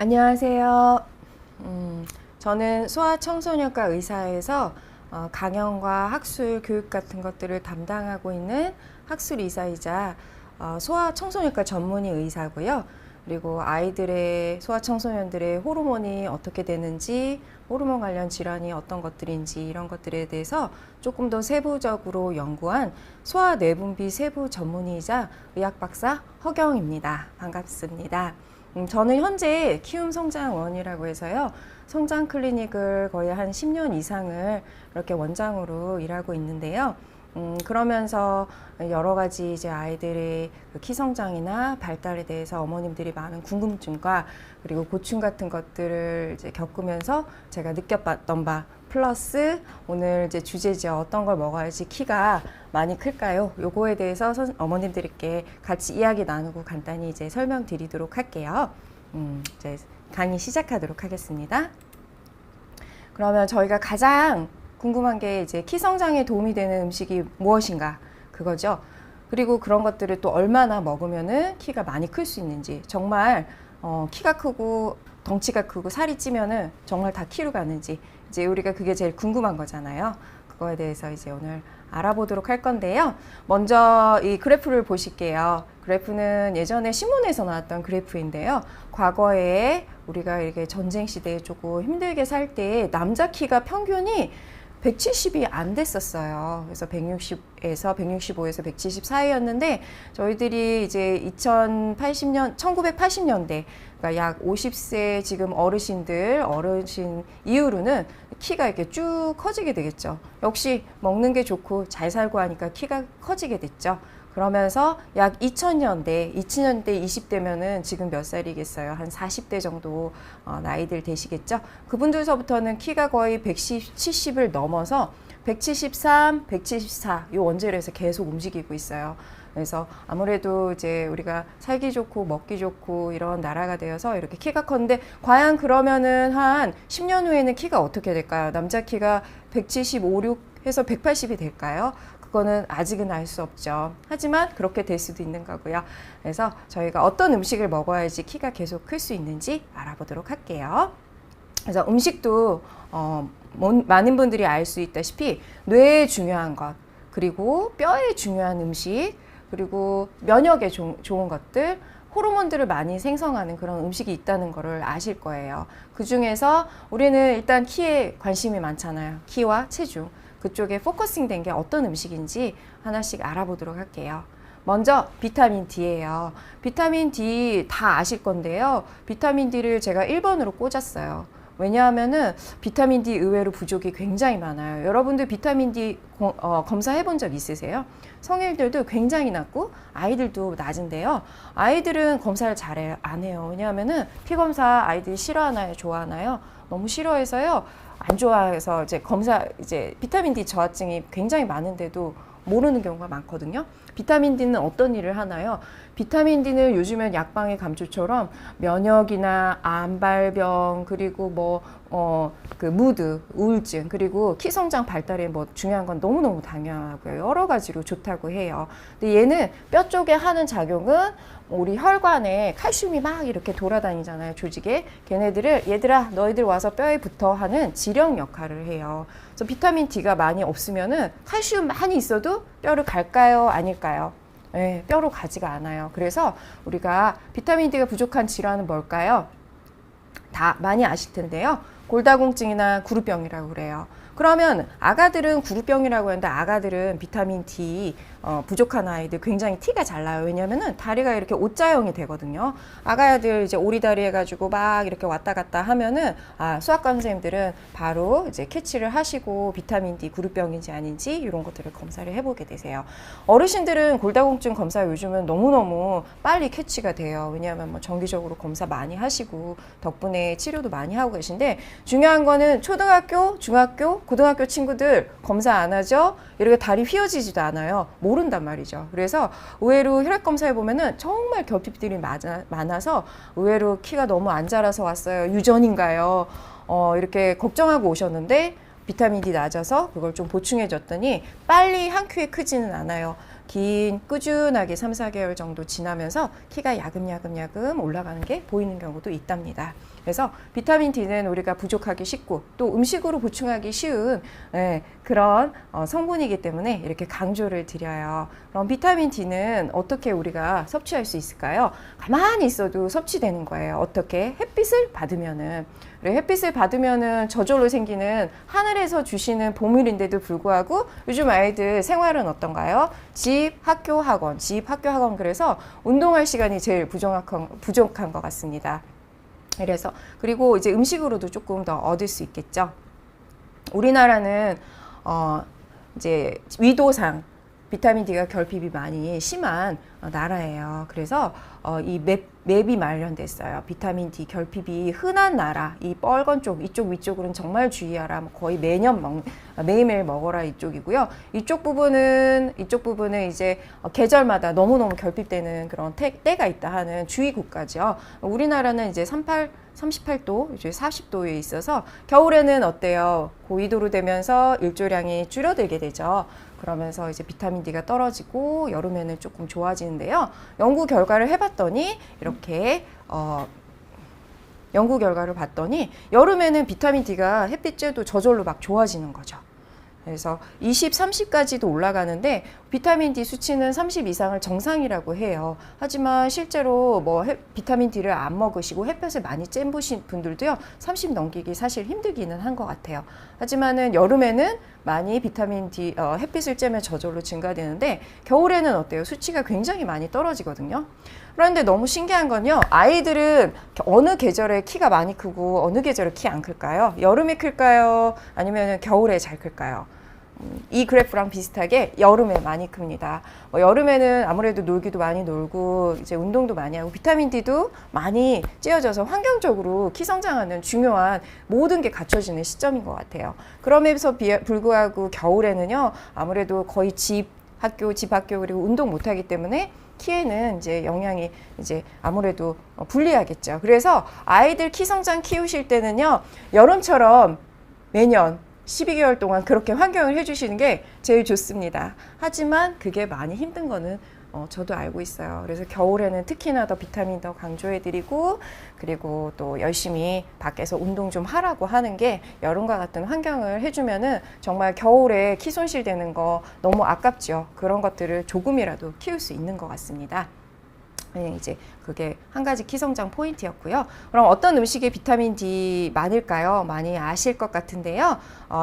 안녕하세요. 저는 소아청소년과 의사에서 강연과 학술, 교육 같은 것들을 담당하고 있는 학술 의사이자 소아청소년과 전문의 의사고요. 그리고 아이들의, 소아청소년들의 호르몬이 어떻게 되는지, 호르몬 관련 질환이 어떤 것들인지 이런 것들에 대해서 조금 더 세부적으로 연구한 소아뇌분비 세부 전문의이자 의학박사 허경입니다. 반갑습니다. 저는 현재 키움성장원이라고 해서요. 성장 클리닉을 거의 한 10년 이상을 이렇게 원장으로 일하고 있는데요. 그러면서 여러 가지 이제 아이들의 키 성장이나 발달에 대해서 어머님들이 많은 궁금증과 그리고 고충 같은 것들을 이제 겪으면서 제가 느껴봤던 바 플러스 오늘 이제 주제죠. 어떤 걸 먹어야지 키가 많이 클까요? 요거에 대해서 어머님들께 같이 이야기 나누고 간단히 이제 설명드리도록 할게요. 이제 강의 시작하도록 하겠습니다. 그러면 저희가 가장 궁금한 게 이제 키 성장에 도움이 되는 음식이 무엇인가 그거죠. 그리고 그런 것들을 또 얼마나 먹으면은 키가 많이 클 수 있는지, 정말 키가 크고 덩치가 크고 살이 찌면은 정말 다 키로 가는지, 이제 우리가 그게 제일 궁금한 거잖아요. 그거에 대해서 이제 오늘 알아보도록 할 건데요. 먼저 이 그래프를 보실게요. 그래프는 예전에 신문에서 나왔던 그래프인데요. 과거에 우리가 이렇게 전쟁 시대에 조금 힘들게 살 때 남자 키가 평균이 170이 안 됐었어요. 그래서 160에서 165에서 170 사이였는데 저희들이 이제 1980년대, 그러니까 약 50세 지금 어르신 이후로는 키가 이렇게 쭉 커지게 되겠죠. 역시 먹는 게 좋고 잘 살고 하니까 키가 커지게 됐죠. 그러면서 약 2000년대 20대면은 지금 몇 살이겠어요? 한 40대 정도 나이들 되시겠죠? 그분들서부터는 키가 거의 170을 넘어서 173, 174 요 원재료에서 계속 움직이고 있어요. 그래서 아무래도 이제 우리가 살기 좋고 먹기 좋고 이런 나라가 되어서 이렇게 키가 컸는데, 과연 그러면은 한 10년 후에는 키가 어떻게 될까요? 남자 키가 175, 6 해서 180이 될까요? 그거는 아직은 알 수 없죠. 하지만 그렇게 될 수도 있는 거고요. 그래서 저희가 어떤 음식을 먹어야지 키가 계속 클 수 있는지 알아보도록 할게요. 그래서 음식도 많은 분들이 알 수 있다시피 뇌에 중요한 것, 그리고 뼈에 중요한 음식, 그리고 면역에 좋은 것들, 호르몬들을 많이 생성하는 그런 음식이 있다는 거를 아실 거예요. 그 중에서 우리는 일단 키에 관심이 많잖아요. 키와 체중. 그쪽에 포커싱 된 게 어떤 음식인지 하나씩 알아보도록 할게요. 먼저 비타민 D예요. 비타민 D 다 아실 건데요. 비타민 D를 제가 1번으로 꽂았어요. 왜냐하면은 비타민 D 의외로 부족이 굉장히 많아요. 여러분들 비타민 D 검사해 본 적 있으세요? 성인들도 굉장히 낮고 아이들도 낮은데요. 아이들은 검사를 잘 안 해요. 왜냐하면은 피 검사 아이들이 싫어하나요? 좋아하나요? 너무 싫어해서요. 안 좋아해서 이제 이제 비타민 D 저하증이 굉장히 많은데도 모르는 경우가 많거든요. 비타민 D는 어떤 일을 하나요? 비타민 D는 요즘엔 약방의 감초처럼 면역이나 암발병, 그리고 그 무드, 우울증, 그리고 키 성장 발달에 중요한 건 너무너무 당연하고요. 여러 가지로 좋다고 해요. 근데 얘는 뼈 쪽에 하는 작용은 우리 혈관에 칼슘이 막 이렇게 돌아다니잖아요, 조직에. 걔네들을 얘들아 너희들 와서 뼈에 붙어 하는 지령 역할을 해요. 그래서 비타민 D가 많이 없으면은 칼슘 많이 있어도 뼈를 갈까요? 아닐까요? 네, 뼈로 가지가 않아요. 그래서 우리가 비타민 D가 부족한 질환은 뭘까요? 다 많이 아실 텐데요. 골다공증이나 구루병이라고 그래요. 그러면 아가들은 구루병이라고 하는데, 아가들은 비타민 D 부족한 아이들 굉장히 티가 잘 나요. 왜냐면은 다리가 이렇게 O자형이 되거든요. 아가들 이제 오리다리 해가지고 막 이렇게 왔다 갔다 하면은 수학과 선생님들은 바로 이제 캐치를 하시고 비타민 D 구루병인지 아닌지 이런 것들을 검사를 해보게 되세요. 어르신들은 골다공증 검사 요즘은 너무너무 빨리 캐치가 돼요. 왜냐하면 정기적으로 검사 많이 하시고 덕분에 치료도 많이 하고 계신데, 중요한 거는 초등학교, 중학교, 고등학교 친구들 검사 안 하죠? 이렇게 다리 휘어지지도 않아요. 모른단 말이죠. 그래서 의외로 혈액 검사해 보면은 정말 결핍들이 많아서 의외로 키가 너무 안 자라서 왔어요. 유전인가요? 이렇게 걱정하고 오셨는데 비타민 D 낮아서 그걸 좀 보충해 줬더니 빨리 한 큐에 크지는 않아요. 긴 꾸준하게 3, 4개월 정도 지나면서 키가 야금야금 올라가는 게 보이는 경우도 있답니다. 그래서 비타민 D는 우리가 부족하기 쉽고 또 음식으로 보충하기 쉬운 그런 성분이기 때문에 이렇게 강조를 드려요. 그럼 비타민 D는 어떻게 우리가 섭취할 수 있을까요? 가만히 있어도 섭취되는 거예요. 어떻게? 햇빛을 받으면은. 햇빛을 받으면은 저절로 생기는 하늘에서 주시는 보물인데도 불구하고 요즘 아이들 생활은 어떤가요? 집, 학교, 학원, 집, 학교, 학원. 그래서 운동할 시간이 제일 부족한 것 같습니다. 그래서 그리고 이제 음식으로도 조금 더 얻을 수 있겠죠. 우리나라는 이제 위도상 비타민 D가 결핍이 많이 심한 나라예요. 그래서 이 맵이 마련됐어요. 비타민 D 결핍이 흔한 나라, 이 빨간 쪽, 이쪽 위쪽으로는 정말 주의하라. 거의 매일매일 먹어라 이쪽이고요. 이쪽 부분은 이제 계절마다 너무너무 결핍되는 그런 때가 있다 하는 주의 국가죠. 우리나라는 이제 38도, 이제 40도에 있어서 겨울에는 어때요? 고위도로 되면서 일조량이 줄어들게 되죠. 그러면서 이제 비타민 D가 떨어지고 여름에는 조금 좋아지는데요. 연구 결과를 해봤더니 이렇게 연구 결과를 봤더니 여름에는 비타민 D가 햇빛 쬐도 저절로 막 좋아지는 거죠. 그래서 20, 30까지도 올라가는데 비타민 D 수치는 30 이상을 정상이라고 해요. 하지만 실제로 비타민 D를 안 먹으시고 햇볕을 많이 쬐보신 분들도요, 30 넘기기 사실 힘들기는 한 것 같아요. 하지만은 여름에는 많이 비타민 D 햇빛을 쬐면 저절로 증가되는데 겨울에는 어때요? 수치가 굉장히 많이 떨어지거든요. 그런데 너무 신기한 건요, 아이들은 어느 계절에 키가 많이 크고 어느 계절에 키 안 클까요? 여름에 클까요? 아니면 겨울에 잘 클까요? 이 그래프랑 비슷하게 여름에 많이 큽니다. 여름에는 아무래도 놀기도 많이 놀고 이제 운동도 많이 하고 비타민 D도 많이 찌어져서 환경적으로 키 성장하는 중요한 모든 게 갖춰지는 시점인 것 같아요. 그럼에도 불구하고 겨울에는요, 아무래도 거의 집 학교 그리고 운동 못 하기 때문에 키에는 이제 영향이 이제 아무래도 불리하겠죠. 그래서 아이들 키 성장 키우실 때는요, 여름처럼 매년 12개월 동안 그렇게 환경을 해주시는 게 제일 좋습니다. 하지만 그게 많이 힘든 거는 저도 알고 있어요. 그래서 겨울에는 특히나 더 비타민 더 강조해드리고, 그리고 또 열심히 밖에서 운동 좀 하라고 하는 게 여름과 같은 환경을 해주면은 정말 겨울에 키 손실되는 거 너무 아깝죠. 그런 것들을 조금이라도 키울 수 있는 것 같습니다. 네, 이제 그게 한 가지 키 성장 포인트였고요. 그럼 어떤 음식에 비타민 D 많을까요? 많이 아실 것 같은데요.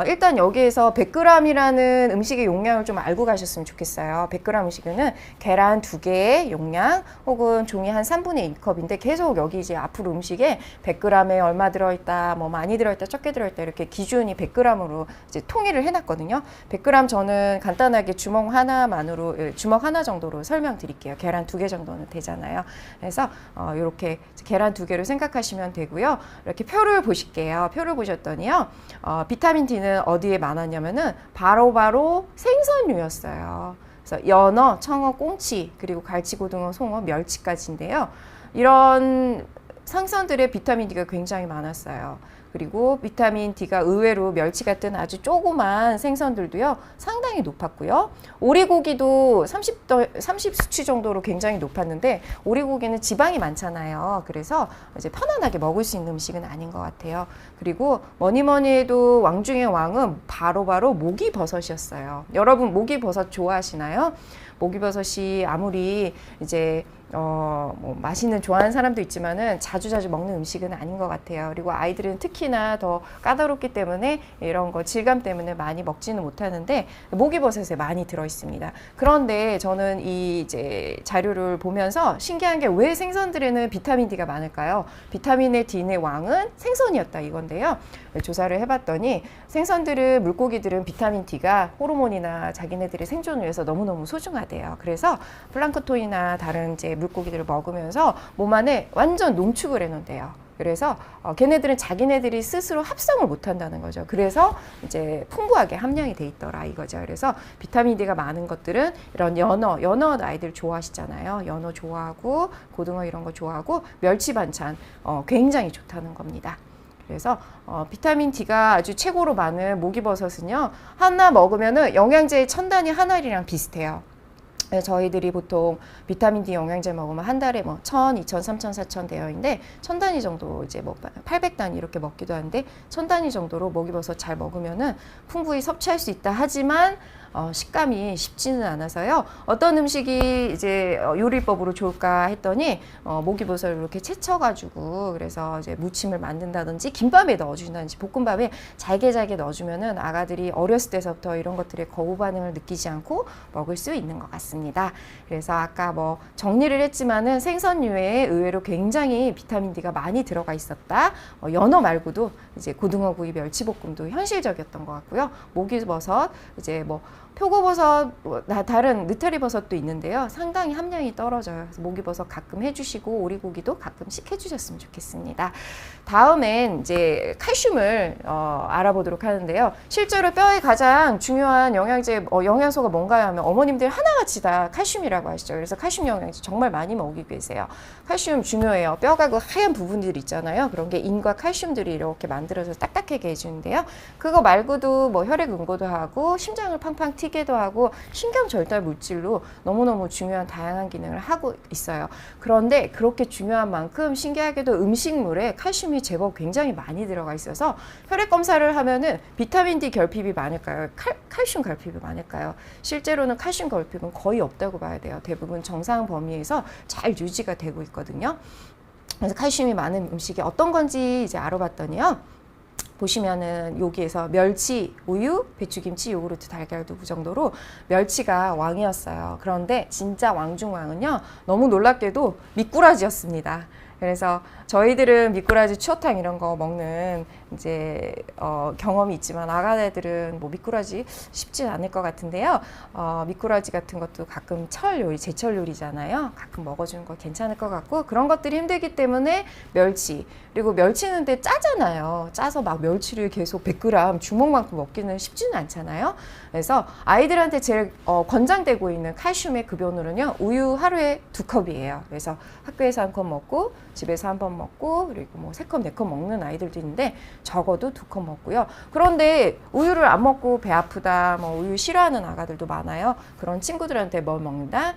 일단 여기에서 100g이라는 음식의 용량을 좀 알고 가셨으면 좋겠어요. 100g 음식은 계란 2개의 용량 혹은 종이 한 3분의 2컵인데 계속 여기 이제 앞으로 음식에 100g에 얼마 들어있다, 뭐 많이 들어있다, 적게 들어있다 이렇게 기준이 100g으로 이제 통일을 해놨거든요. 100g 저는 간단하게 주먹 하나 정도로 설명드릴게요. 계란 2개 정도는 되잖아요. 그래서 이렇게 계란 2개로 생각하시면 되고요. 이렇게 표를 보실게요. 표를 보셨더니요, 비타민 D는 어디에 많았냐면은 바로 생선류였어요. 그래서 연어, 청어, 꽁치, 그리고 갈치, 고등어, 송어, 멸치까지인데요. 이런 생선들의 비타민 D가 굉장히 많았어요. 그리고 비타민 D가 의외로 멸치 같은 아주 조그만 생선들도요, 상당히 높았고요. 오리고기도 30 수치 정도로 굉장히 높았는데, 오리고기는 지방이 많잖아요. 그래서 이제 편안하게 먹을 수 있는 음식은 아닌 것 같아요. 그리고 뭐니 해도 왕 중의 왕은 바로 목이버섯이었어요. 여러분 목이버섯 좋아하시나요? 목이버섯이 아무리 이제 뭐 맛있는 좋아하는 사람도 있지만은 자주 먹는 음식은 아닌 것 같아요. 그리고 아이들은 특히나 더 까다롭기 때문에 이런 거 질감 때문에 많이 먹지는 못하는데 목이버섯에 많이 들어 있습니다. 그런데 저는 이 이제 자료를 보면서 신기한 게 왜 생선들에는 비타민 D가 많을까요? 비타민 D의 왕은 생선이었다 이건데요. 조사를 해봤더니 생선들은, 물고기들은 비타민 D가 호르몬이나 자기네들의 생존을 위해서 너무너무 소중하대요. 그래서 플랑크톤이나 다른 이제 물고기들을 먹으면서 몸 안에 완전 농축을 해놓는데요. 그래서 걔네들은 자기네들이 스스로 합성을 못한다는 거죠. 그래서 이제 풍부하게 함량이 돼 있더라 이거죠. 그래서 비타민 D가 많은 것들은 이런 연어 아이들 좋아하시잖아요. 연어 좋아하고 고등어 이런 거 좋아하고 멸치 반찬 굉장히 좋다는 겁니다. 그래서 비타민 D가 아주 최고로 많은 목이버섯은요, 하나 먹으면은 영양제의 첨단이 한 알이랑 비슷해요. 저희들이 보통 비타민 D 영양제 먹으면 한 달에 뭐 1000, 2000, 3000, 4000 되어 있는데 1000단위 정도 이제 뭐 800단위 이렇게 먹기도 하는데 1000단위 정도로 목이버섯 잘 먹으면은 풍부히 섭취할 수 있다 하지만 식감이 쉽지는 않아서요. 어떤 음식이 이제 요리법으로 좋을까 했더니 목이버섯을 이렇게 채쳐가지고 그래서 이제 무침을 만든다든지 김밥에 넣어준다든지 볶음밥에 잘게 넣어주면은 아가들이 어렸을 때서부터 이런 것들에 거부 반응을 느끼지 않고 먹을 수 있는 것 같습니다. 그래서 아까 뭐 정리를 했지만은 생선류에 의외로 굉장히 비타민 D가 많이 들어가 있었다. 연어 말고도 이제 고등어구이 멸치볶음도 현실적이었던 것 같고요. 목이버섯 이제 뭐 표고버섯, 다른 느타리버섯도 있는데요. 상당히 함량이 떨어져요. 그래서 목이버섯 가끔 해주시고 오리고기도 가끔씩 해주셨으면 좋겠습니다. 다음엔 이제 칼슘을 알아보도록 하는데요. 실제로 뼈에 가장 중요한 영양제, 영양소가 뭔가요 하면 어머님들 하나같이 다 칼슘이라고 하시죠. 그래서 칼슘 영양제 정말 많이 먹이고 계세요. 칼슘 중요해요. 뼈가 그 하얀 부분들 있잖아요. 그런 게 인과 칼슘들이 이렇게 만들어서 딱딱하게 해주는데요. 그거 말고도 뭐 혈액 응고도 하고 심장을 팡팡 튀게도 하고 신경 절달 물질로 너무너무 중요한 다양한 기능을 하고 있어요. 그런데 그렇게 중요한 만큼 신기하게도 음식물에 칼슘이 제법 굉장히 많이 들어가 있어서 혈액 검사를 하면은 비타민 D 결핍이 많을까요? 칼슘 결핍이 많을까요? 실제로는 칼슘 결핍은 거의 없다고 봐야 돼요. 대부분 정상 범위에서 잘 유지가 되고 있거든요. 그래서 칼슘이 많은 음식이 어떤 건지 이제 알아봤더니요. 보시면은 여기에서 멸치, 우유, 배추김치, 요구르트, 달걀, 두부 정도로 멸치가 왕이었어요. 그런데 진짜 왕중왕은요, 너무 놀랍게도 미꾸라지였습니다. 그래서 저희들은 미꾸라지 추어탕 이런 거 먹는 이제 경험이 있지만 아가들은 뭐 미꾸라지 쉽지 않을 것 같은데요. 미꾸라지 같은 것도 가끔 철 요리, 제철 요리잖아요. 가끔 먹어주는 거 괜찮을 것 같고 그런 것들이 힘들기 때문에 멸치 그리고 멸치는 근데 짜잖아요. 짜서 막 멸치를 계속 100g 주먹만큼 먹기는 쉽지는 않잖아요. 그래서 아이들한테 제일 권장되고 있는 칼슘의 급여로는요. 우유 하루에 2컵이에요. 그래서 학교에서 1컵 먹고 집에서 1번 먹고 그리고 뭐 3컵, 4컵 먹는 아이들도 있는데 적어도 2컵 먹고요. 그런데 우유를 안 먹고 배 아프다, 뭐 우유 싫어하는 아가들도 많아요. 그런 친구들한테 뭘 먹는다?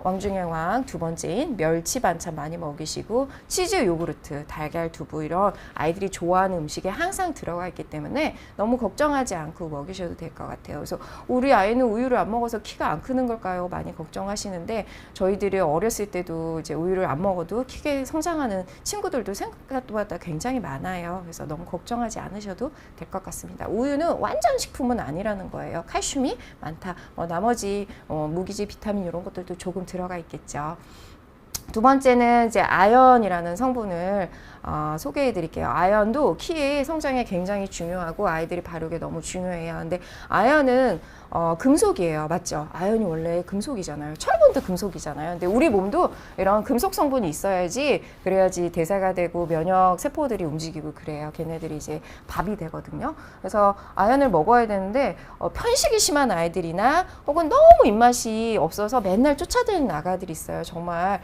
왕중의 왕 두 번째인 멸치 반찬 많이 먹이시고 치즈, 요구르트, 달걀, 두부 이런 아이들이 좋아하는 음식에 항상 들어가 있기 때문에 너무 걱정하지 않고 먹이셔도 될 것 같아요. 그래서 우리 아이는 우유를 안 먹어서 키가 안 크는 걸까요? 많이 걱정하시는데 저희들이 어렸을 때도 이제 우유를 안 먹어도 키게 성장하는 친구들도 생각보다 굉장히 많아요. 그래서 너무 걱정하지 않으셔도 될 것 같습니다. 우유는 완전 식품은 아니라는 거예요. 칼슘이 많다. 나머지 무기질, 비타민 이런 것들도 조금 들어가 있겠죠. 두 번째는 이제 아연이라는 성분을 소개해 드릴게요. 아연도 키의 성장에 굉장히 중요하고 아이들이 바르게 너무 중요해요. 근데 아연은 금속이에요. 맞죠? 아연이 원래 금속이잖아요. 철분도 금속이잖아요. 근데 우리 몸도 이런 금속 성분이 있어야지 그래야지 대사가 되고 면역 세포들이 움직이고 그래요. 걔네들이 이제 밥이 되거든요. 그래서 아연을 먹어야 되는데 편식이 심한 아이들이나 혹은 너무 입맛이 없어서 맨날 쫓아다니는 아가들이 있어요. 정말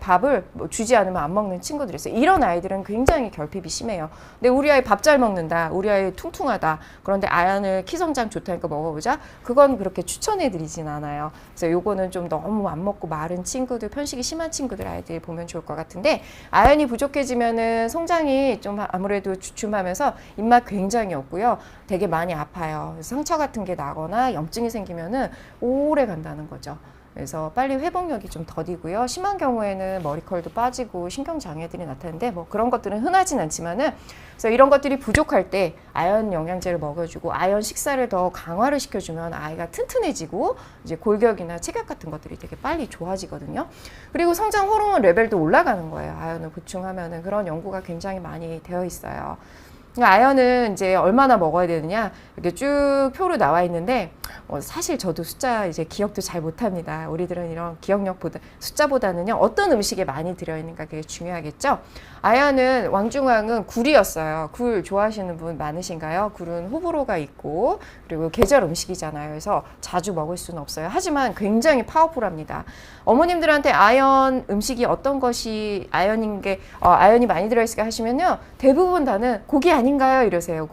밥을 주지 않으면 안 먹는 친구들이 있어요. 이런 아이들은 굉장히 결핍이 심해요. 근데 우리 아이 밥 잘 먹는다. 우리 아이 퉁퉁하다. 그런데 아연을 키 성장 좋다니까 먹어보자. 그건 그렇게 추천해 드리진 않아요. 그래서 요거는 좀 너무 안 먹고 마른 친구들, 편식이 심한 친구들 아이들 보면 좋을 것 같은데 아연이 부족해지면은 성장이 좀 아무래도 주춤하면서 입맛 굉장히 없고요. 되게 많이 아파요. 그래서 상처 같은 게 나거나 염증이 생기면은 오래 간다는 거죠. 그래서 빨리 회복력이 좀 더디고요. 심한 경우에는 머리컬도 빠지고 신경장애들이 나타나는데 뭐 그런 것들은 흔하진 않지만은 그래서 이런 것들이 부족할 때 아연 영양제를 먹여주고 아연 식사를 더 강화를 시켜주면 아이가 튼튼해지고 이제 골격이나 체격 같은 것들이 되게 빨리 좋아지거든요. 그리고 성장 호르몬 레벨도 올라가는 거예요. 아연을 보충하면은 그런 연구가 굉장히 많이 되어 있어요. 아연은 이제 얼마나 먹어야 되느냐 이렇게 쭉 표로 나와 있는데 사실 저도 숫자 이제 기억도 잘 못합니다. 우리들은 이런 기억력보다 숫자보다는요 어떤 음식에 많이 들어있는가 그게 중요하겠죠. 아연은 왕중왕은 굴이었어요. 굴 좋아하시는 분 많으신가요? 굴은 호불호가 있고 그리고 계절 음식이잖아요. 그래서 자주 먹을 수는 없어요. 하지만 굉장히 파워풀합니다. 어머님들한테 아연 음식이 어떤 것이 아연인 게 아연이 많이 들어있을까 하시면요 대부분 다는 고기 아닌가요? 이러세요.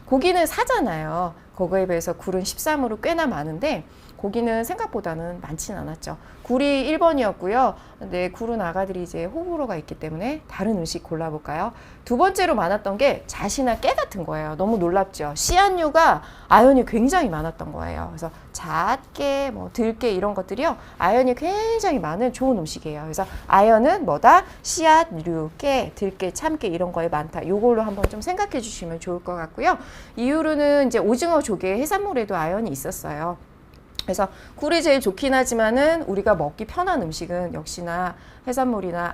고기는 사잖아요. 그거에 비해서 굴은 13으로 꽤나 많은데 고기는 생각보다는 많진 않았죠. 굴이 1번이었고요. 근데 굴은 아가들이 이제 호불호가 있기 때문에 다른 음식 골라볼까요? 두 번째로 많았던 게 잣이나 깨 같은 거예요. 너무 놀랍죠. 씨앗류가 아연이 굉장히 많았던 거예요. 그래서 잣, 깨, 뭐 들깨 이런 것들이요. 아연이 굉장히 많은 좋은 음식이에요. 그래서 아연은 뭐다? 씨앗류, 깨, 들깨, 참깨 이런 거에 많다. 요걸로 한번 좀 생각해 주시면 좋을 것 같고요. 이후로는 이제 오징어, 조개, 해산물에도 아연이 있었어요. 그래서 굴이 제일 좋긴 하지만은 우리가 먹기 편한 음식은 역시나 해산물이나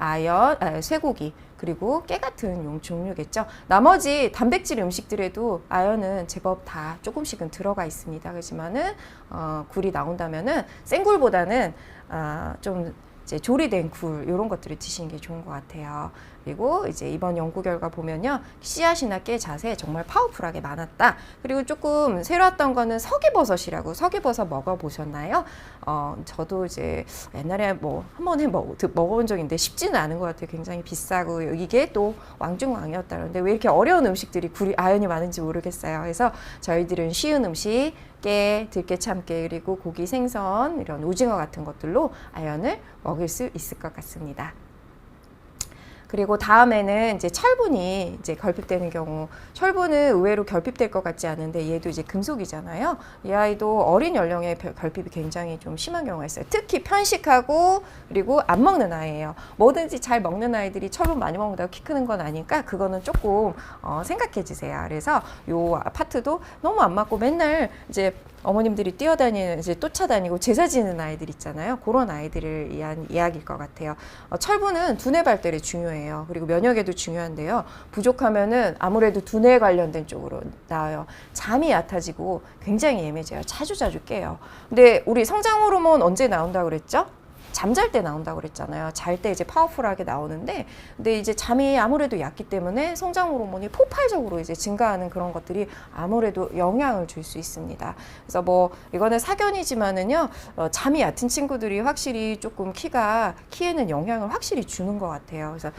쇠고기 그리고 깨 같은 종류겠죠. 나머지 단백질 음식들에도 아연은 제법 다 조금씩은 들어가 있습니다. 그렇지만은 굴이 나온다면은 생굴보다는 좀 이제 조리된 굴 이런 것들을 드시는 게 좋은 것 같아요. 그리고 이제 이번 연구 결과 보면요, 씨앗이나 깨 잣에 정말 파워풀하게 많았다. 그리고 조금 새로웠던 거는 서기버섯이라고. 서기버섯 먹어보셨나요? 저도 이제 옛날에 뭐 한 번에 먹어본 적이 있는데 쉽지는 않은 것 같아요. 굉장히 비싸고 이게 또 왕중왕이었다는데 왜 이렇게 어려운 음식들이 굴이 아연이 많은지 모르겠어요. 그래서 저희들은 쉬운 음식 깨, 들깨, 참깨, 그리고 고기, 생선, 이런 오징어 같은 것들로 아연을 먹을 수 있을 것 같습니다. 그리고 다음에는 이제 철분이 이제 결핍되는 경우, 철분은 의외로 결핍될 것 같지 않은데 얘도 이제 금속이잖아요. 이 아이도 어린 연령에 결핍이 굉장히 좀 심한 경우가 있어요. 특히 편식하고 그리고 안 먹는 아이예요. 뭐든지 잘 먹는 아이들이 철분 많이 먹는다고 키 크는 건 아니니까 그거는 조금 생각해 주세요. 그래서 요 파트도 너무 안 맞고 맨날 이제 어머님들이 뛰어다니는 이제 쫓아다니고 제사 지는 아이들 있잖아요. 그런 아이들을 위한 이야기일 것 같아요. 철분은 두뇌 발달에 중요해요. 그리고 면역에도 중요한데요. 부족하면은 아무래도 두뇌 관련된 쪽으로 나와요. 잠이 얕아지고 굉장히 예민해져요. 자주 깨요. 근데 우리 성장 호르몬 언제 나온다고 그랬죠? 잠잘 때 나온다고 그랬잖아요. 잘 때 이제 파워풀하게 나오는데, 근데 이제 잠이 아무래도 얕기 때문에 성장 호르몬이 폭발적으로 이제 증가하는 그런 것들이 아무래도 영향을 줄 수 있습니다. 그래서 뭐 이거는 사견이지만은요, 잠이 얕은 친구들이 확실히 조금 키에는 영향을 확실히 주는 것 같아요. 그래서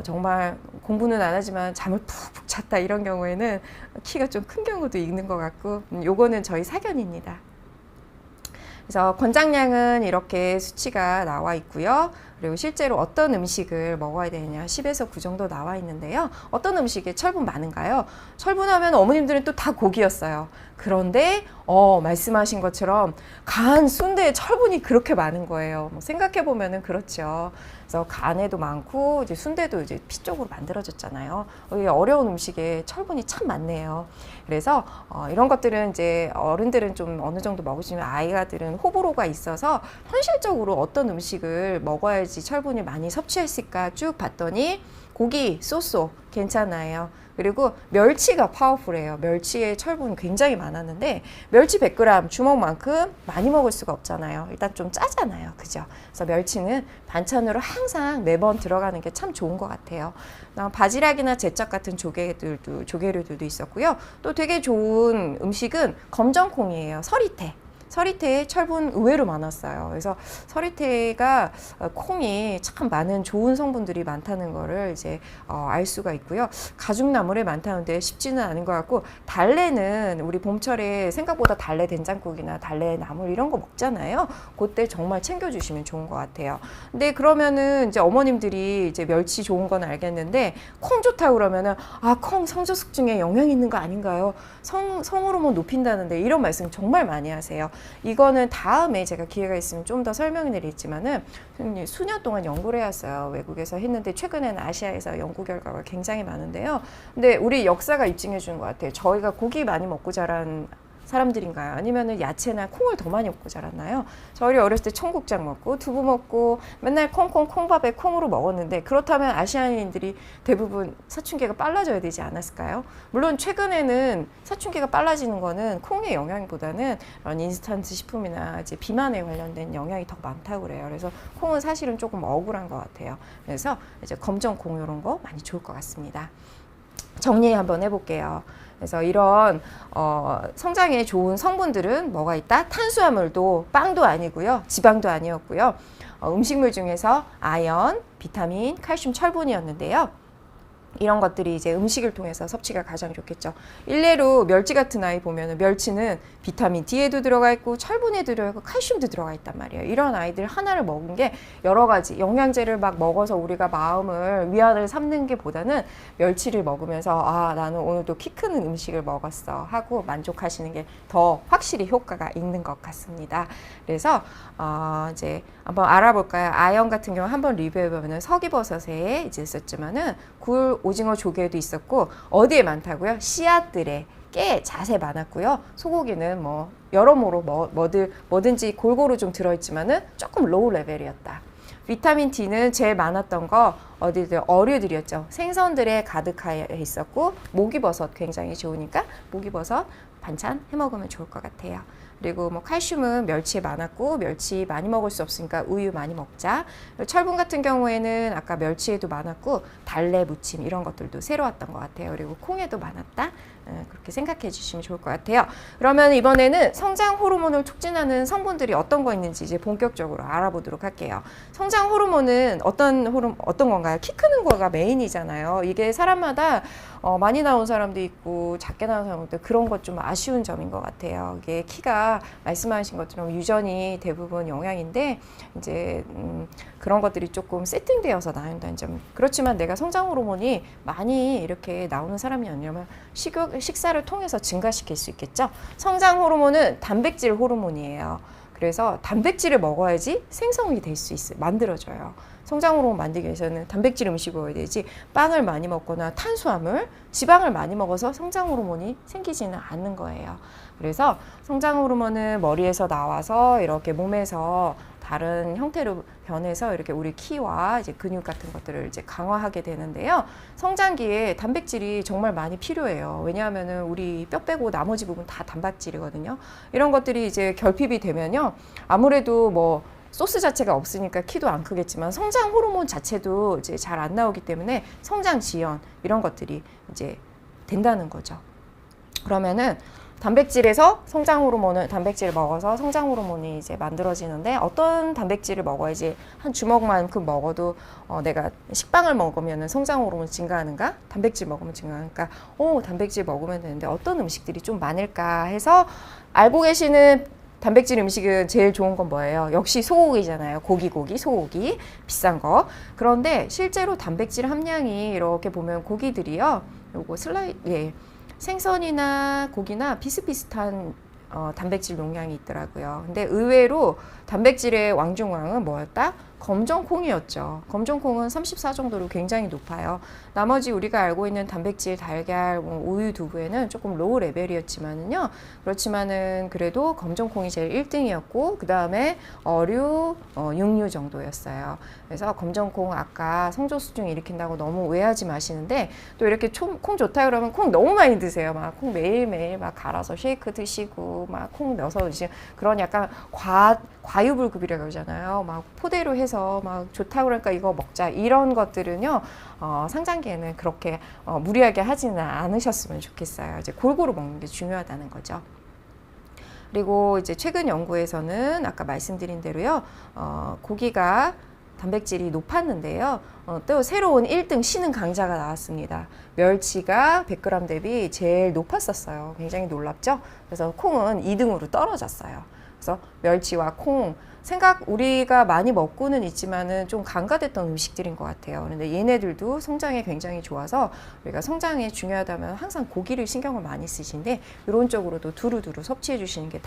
정말 공부는 안 하지만 잠을 푹푹 잤다 이런 경우에는 키가 좀 큰 경우도 있는 것 같고, 요거는 저희 사견입니다. 그래서 권장량은 이렇게 수치가 나와 있고요. 그리고 실제로 어떤 음식을 먹어야 되느냐 10에서 9 정도 나와 있는데요. 어떤 음식에 철분 많은가요? 철분하면 어머님들은 또 다 고기였어요. 그런데 말씀하신 것처럼 간, 순대에 철분이 그렇게 많은 거예요. 생각해 보면은 그렇죠. 그래서 간에도 많고 이제 순대도 이제 피 쪽으로 만들어졌잖아요. 어려운 음식에 철분이 참 많네요. 그래서 이런 것들은 이제 어른들은 좀 어느 정도 먹으시면 아이들은 호불호가 있어서 현실적으로 어떤 음식을 먹어야지 철분이 많이 섭취했을까 쭉 봤더니 고기, 쏘쏘 괜찮아요. 그리고 멸치가 파워풀해요. 멸치에 철분 굉장히 많았는데 멸치 100g 주먹만큼 많이 먹을 수가 없잖아요. 일단 좀 짜잖아요. 그죠? 그래서 멸치는 반찬으로 항상 매번 들어가는 게 참 좋은 것 같아요. 바지락이나 제짝 같은 조개류들도 있었고요. 또 되게 좋은 음식은 검정콩이에요. 서리태에 철분 의외로 많았어요. 그래서 서리태가 콩이 참 많은 좋은 성분들이 많다는 거를 이제 알 수가 있고요. 가죽나물에 많다는데 쉽지는 않은 것 같고, 달래는 우리 봄철에 생각보다 달래 된장국이나 달래 나물 이런 거 먹잖아요. 그때 정말 챙겨주시면 좋은 것 같아요. 근데 그러면은 이제 어머님들이 이제 멸치 좋은 건 알겠는데 콩 좋다고 그러면은 콩 성조숙 중에 영양 있는 거 아닌가요? 성호르몬 높인다는데 이런 말씀 정말 많이 하세요. 이거는 다음에 제가 기회가 있으면 좀 더 설명을 드리겠지만은 수년 동안 연구를 해왔어요. 외국에서 했는데 최근에는 아시아에서 연구 결과가 굉장히 많은데요. 근데 우리 역사가 입증해 주는 것 같아요. 저희가 고기 많이 먹고 자란 사람들인가요? 아니면은 야채나 콩을 더 많이 먹고 자랐나요? 저희 어렸을 때 청국장 먹고 두부 먹고 맨날 콩밥에 콩으로 먹었는데, 그렇다면 아시아인들이 대부분 사춘기가 빨라져야 되지 않았을까요? 물론 최근에는 사춘기가 빨라지는 거는 콩의 영향보다는 인스턴트 식품이나 이제 비만에 관련된 영향이 더 많다고 그래요. 그래서 콩은 사실은 조금 억울한 것 같아요. 그래서 이제 검정콩 이런 거 많이 좋을 것 같습니다. 정리 한번 해볼게요. 그래서 이런 성장에 좋은 성분들은 뭐가 있다? 탄수화물도 빵도 아니고요. 지방도 아니었고요. 음식물 중에서 아연, 비타민, 칼슘, 철분이었는데요. 이런 것들이 이제 음식을 통해서 섭취가 가장 좋겠죠. 일례로 멸치 같은 아이 보면은 멸치는 비타민 D에도 들어가 있고 철분에도 들어가 있고 칼슘도 들어가 있단 말이에요. 이런 아이들 하나를 먹은 게 여러 가지 영양제를 막 먹어서 우리가 마음을 위안을 삼는 게 보다는 멸치를 먹으면서 아, 나는 오늘도 키 크는 음식을 먹었어 하고 만족하시는 게 더 확실히 효과가 있는 것 같습니다. 그래서 이제 한번 알아볼까요? 아연 같은 경우 한번 리뷰해보면 석이버섯에 이제 있었지만은 굴, 오징어 조개도 있었고 어디에 많다고요? 씨앗들에 깨, 잣에 많았고요. 소고기는 뭐 여러모로 뭐든지 골고루 좀 들어있지만은 조금 로우 레벨이었다. 비타민 D는 제일 많았던 거 어디들 어류들이었죠. 생선들에 가득해 있었고 목이버섯 굉장히 좋으니까 목이버섯 반찬 해 먹으면 좋을 것 같아요. 그리고 뭐 칼슘은 멸치에 많았고 멸치 많이 먹을 수 없으니까 우유 많이 먹자. 철분 같은 경우에는 아까 멸치에도 많았고 달래 무침 이런 것들도 새로웠던 것 같아요. 그리고 콩에도 많았다. 그렇게 생각해 주시면 좋을 것 같아요. 그러면 이번에는 성장 호르몬을 촉진하는 성분들이 어떤 거 있는지 이제 본격적으로 알아보도록 할게요. 성장 호르몬은 어떤 건가요? 키 크는 거가 메인이잖아요. 이게 사람마다 많이 나온 사람도 있고 작게 나온 사람도 그런 것 좀 아쉬운 점인 것 같아요. 이게 키가 말씀하신 것처럼 유전이 대부분 영향인데 이제 그런 것들이 조금 세팅되어서 나온다는 점. 그렇지만 내가 성장 호르몬이 많이 이렇게 나오는 사람이 아니라면 식사를 통해서 증가시킬 수 있겠죠. 성장 호르몬은 단백질 호르몬이에요. 그래서 단백질을 먹어야지 생성이 될 수 있어요. 만들어져요. 성장 호르몬 만들기 위해서는 단백질 음식을 먹어야 되지 빵을 많이 먹거나 탄수화물, 지방을 많이 먹어서 성장 호르몬이 생기지는 않는 거예요. 그래서 성장 호르몬은 머리에서 나와서 이렇게 몸에서 다른 형태로 변해서 이렇게 우리 키와 이제 근육 같은 것들을 이제 강화하게 되는데요. 성장기에 단백질이 정말 많이 필요해요. 왜냐하면은 우리 뼈 빼고 나머지 부분 다 단백질이거든요. 이런 것들이 이제 결핍이 되면요. 아무래도 뭐 소스 자체가 없으니까 키도 안 크겠지만 성장 호르몬 자체도 이제 잘 안 나오기 때문에 성장 지연 이런 것들이 이제 된다는 거죠. 그러면은 단백질에서 성장 호르몬을 단백질을 먹어서 성장 호르몬이 이제 만들어지는데 어떤 단백질을 먹어야지 한 주먹만큼 먹어도 내가 식빵을 먹으면 성장 호르몬 증가하는가? 단백질 먹으면 증가하는가? 단백질 먹으면 되는데 어떤 음식들이 좀 많을까 해서 알고 계시는 단백질 음식은 제일 좋은 건 뭐예요? 역시 소고기잖아요. 소고기, 비싼 거. 그런데 실제로 단백질 함량이 이렇게 보면 고기들이요. 요거 생선이나 고기나 비슷비슷한 단백질 용량이 있더라고요. 근데 의외로 단백질의 왕중왕은 뭐였다? 검정콩이었죠. 검정콩은 34 정도로 굉장히 높아요. 나머지 우리가 알고 있는 단백질, 달걀, 우유, 두부에는 조금 로우 레벨이었지만은요. 그렇지만은 그래도 검정콩이 제일 1등이었고 그 다음에 어류, 육류 정도였어요. 그래서 검정콩 아까 성조수증 일으킨다고 너무 오해하지 마시는데 또 이렇게 콩 좋다 그러면 콩 너무 많이 드세요. 막 콩 매일매일 막 갈아서 쉐이크 드시고 막 콩 넣어서 드시고 그런 약간 과유불급이라고 그러잖아요. 막 포대로 해서 막 좋다 그러니까 이거 먹자 이런 것들은요 상장기에는 그렇게 무리하게 하지는 않으셨으면 좋겠어요. 이제 골고루 먹는 게 중요하다는 거죠. 그리고 이제 최근 연구에서는 아까 말씀드린 대로요 고기가 단백질이 높았는데요. 또 새로운 1등 신흥 강자가 나왔습니다. 멸치가 100g 대비 제일 높았었어요. 굉장히 놀랍죠? 그래서 콩은 2등으로 떨어졌어요. 그래서 멸치와 콩, 우리가 많이 먹고는 있지만은 좀 간과됐던 음식들인 것 같아요. 그런데 얘네들도 성장에 굉장히 좋아서 우리가 성장에 중요하다면 항상 고기를 신경을 많이 쓰시는데 이런 쪽으로도 두루두루 섭취해 주시는 게